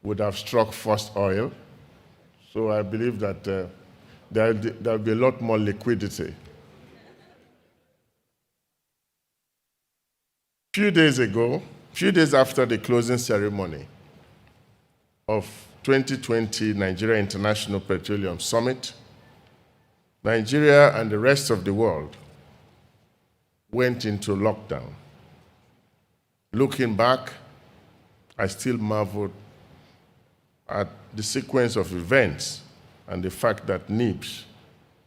would have struck first oil. So I believe that there'll be a lot more liquidity. Few days after the closing ceremony of 2020 Nigeria International Petroleum Summit, Nigeria and the rest of the world went into lockdown. Looking back, I still marveled at the sequence of events and the fact that N.I.P.S.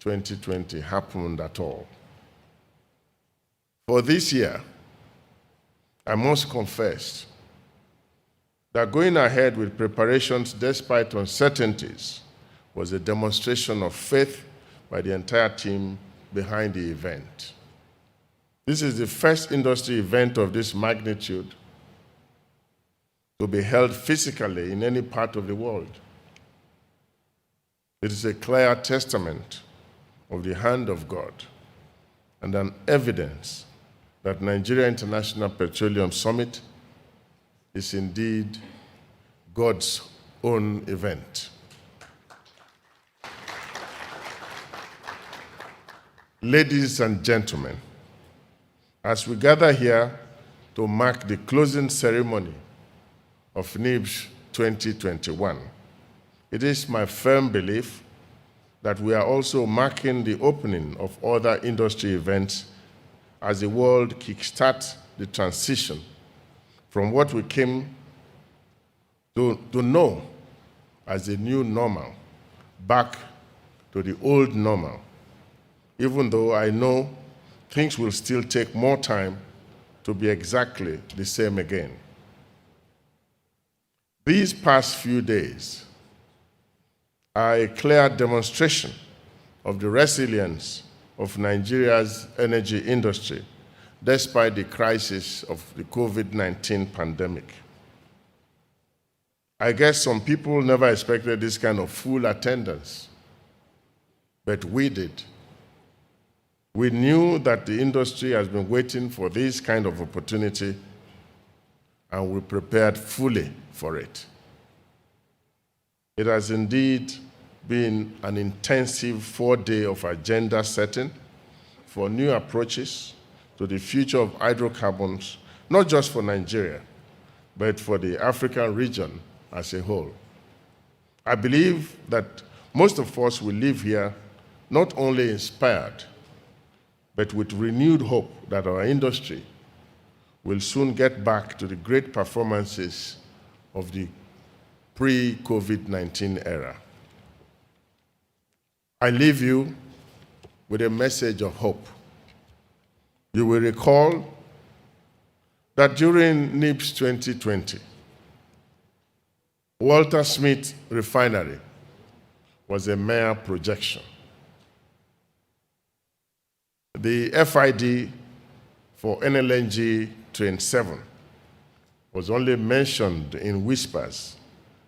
2020 happened at all. For this year, I must confess that going ahead with preparations despite uncertainties was a demonstration of faith by the entire team behind the event. This is the first industry event of this magnitude to be held physically in any part of the world. It is a clear testament of the hand of God and an evidence that Nigeria International Petroleum Summit is indeed God's own event. Ladies and gentlemen, as we gather here to mark the closing ceremony of N.I.P.S. 2021, it is my firm belief that we are also marking the opening of other industry events as the world kickstarts the transition from what we came to know as the new normal back to the old normal, even though I know things will still take more time to be exactly the same again. These past few days are a clear demonstration of the resilience of Nigeria's energy industry, despite the crisis of the COVID-19 pandemic. I guess some people never expected this kind of full attendance, but we did. We knew that the industry has been waiting for this kind of opportunity, and we prepared fully for it. It has indeed been an intensive 4-day of agenda setting for new approaches to the future of hydrocarbons, not just for Nigeria, but for the African region as a whole. I believe that most of us will leave here not only inspired, but with renewed hope that our industry will soon get back to the great performances of the pre-COVID-19 era. I leave you with a message of hope. You will recall that during N.I.P.S 2020, Walter Smith Refinery was a mere projection. The FID for LNG Train 7 was only mentioned in whispers,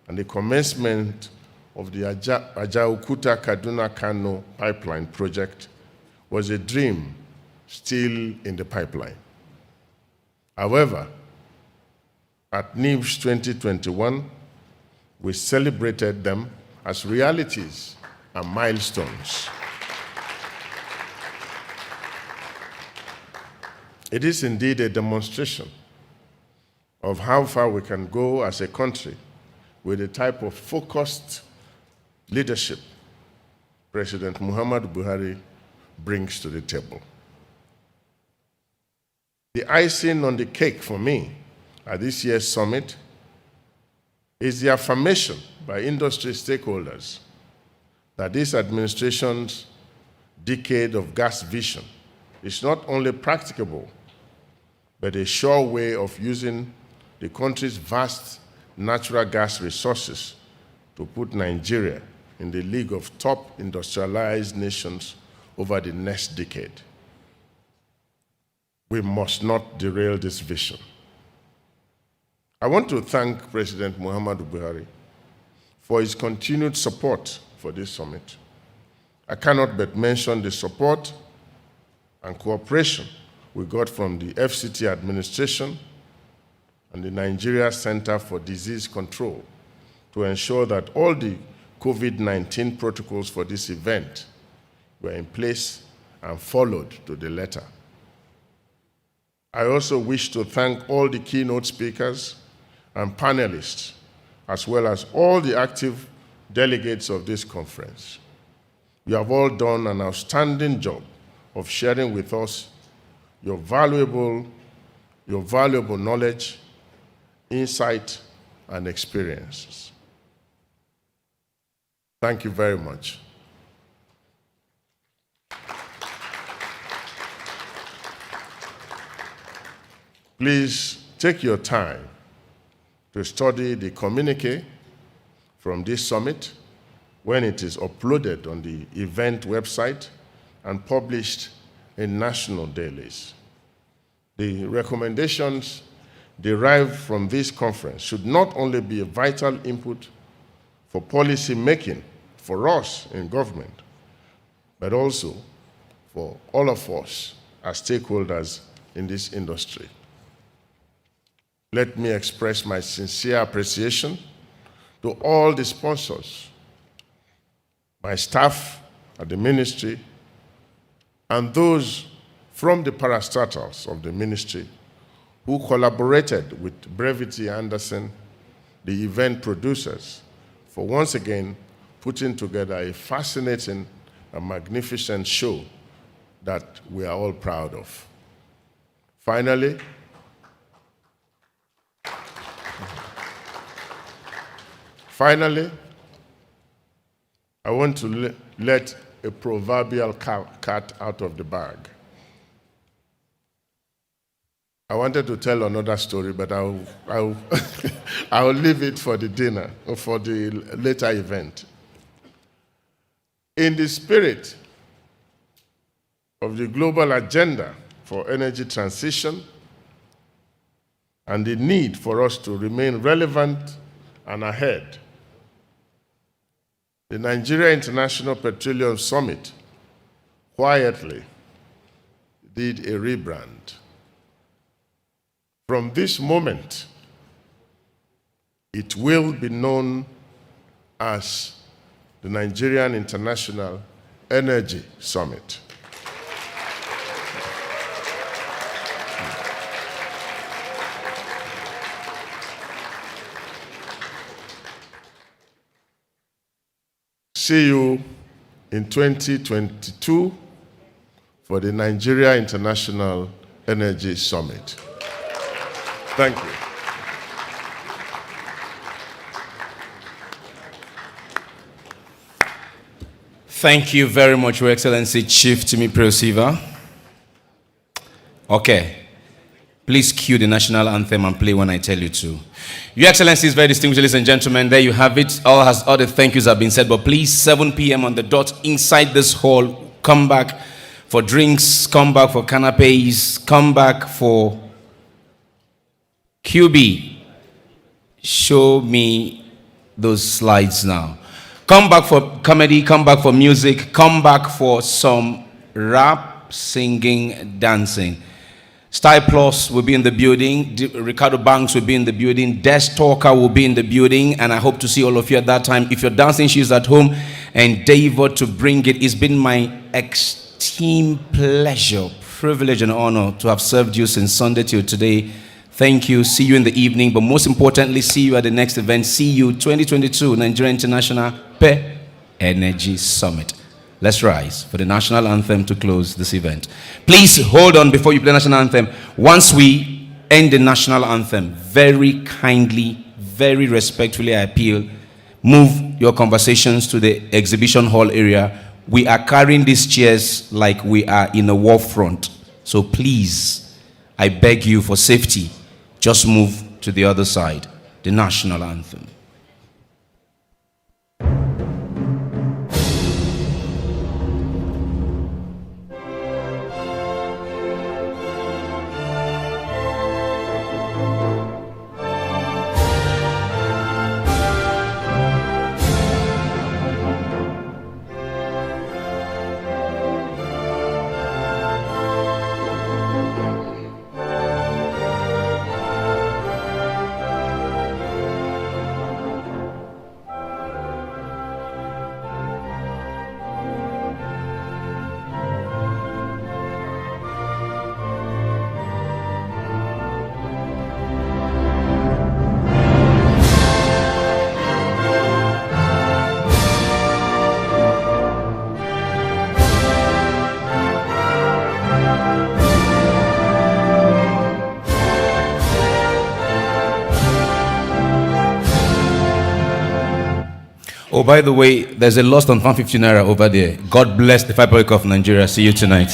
and the commencement of the Ajaokuta Kaduna Kano pipeline project was a dream still in the pipeline. However, at N.I.P.S 2021, we celebrated them as realities and milestones. It is indeed a demonstration of how far we can go as a country with the type of focused leadership President Muhammadu Buhari brings to the table. The icing on the cake for me at this year's summit is the affirmation by industry stakeholders that this administration's decade of gas vision is not only practicable, but a sure way of using the country's vast natural gas resources to put Nigeria in the league of top industrialized nations over the next decade. We must not derail this vision. I want to thank President Muhammadu Buhari for his continued support for this summit. I cannot but mention the support and cooperation we got from the FCT administration and the Nigeria Center for Disease Control to ensure that all the COVID-19 protocols for this event were in place and followed to the letter. I also wish to thank all the keynote speakers and panelists, as well as all the active delegates of this conference. You have all done an outstanding job of sharing with us your valuable knowledge, insight, and experiences. Thank you very much. Please take your time to study the communique from this summit when it is uploaded on the event website and published in national dailies. The recommendations derived from this conference should not only be a vital input for policy making for us in government, but also for all of us as stakeholders in this industry. Let me express my sincere appreciation to all the sponsors, my staff at the ministry, and those from the parastatals of the ministry who collaborated with Brevity Anderson, the event producers, for once again putting together a fascinating and magnificent show that we are all proud of. Finally, I want to let a proverbial cat out of the bag. I wanted to tell another story, but I'll leave it for the dinner or for the later event. In the spirit of the global agenda for energy transition and the need for us to remain relevant and ahead, the Nigeria International Petroleum Summit quietly did a rebrand. From this moment, it will be known as the Nigerian International Energy Summit. See you in 2022 for the Nigeria International Energy Summit. Thank you. Thank you very much, Your Excellency Chief Timi Prosiva. Okay. Please cue the national anthem and play when I tell you to. Your Excellencies, very distinguished ladies and gentlemen, there you have it. All the thank yous have been said, but please, 7 p.m. on the dot inside this hall, come back for drinks, come back for canapes, come back for QB. Show me those slides now. Come back for comedy, come back for music, come back for some rap, singing, dancing. Style Plus will be in the building. Ricardo Banks will be in the building. Des Talker will be in the building. And I hope to see all of you at that time. If your dancing shoes at home, endeavor to bring it. It's been my extreme pleasure, privilege, and honor to have served you since Sunday till today. Thank you. See you in the evening. But most importantly, see you at the next event. See you 2022 Nigeria International Energy Summit. Let's rise for the national anthem to close this event. Please hold on before you play the national anthem. Once we end the national anthem, very kindly, very respectfully, I appeal, move your conversations to the exhibition hall area. We are carrying these chairs like we are in a war front. So please, I beg you for safety, just move to the other side. The national anthem. Oh, by the way, there's a lost on 150 naira over there. God bless the Republic of Nigeria. See you tonight.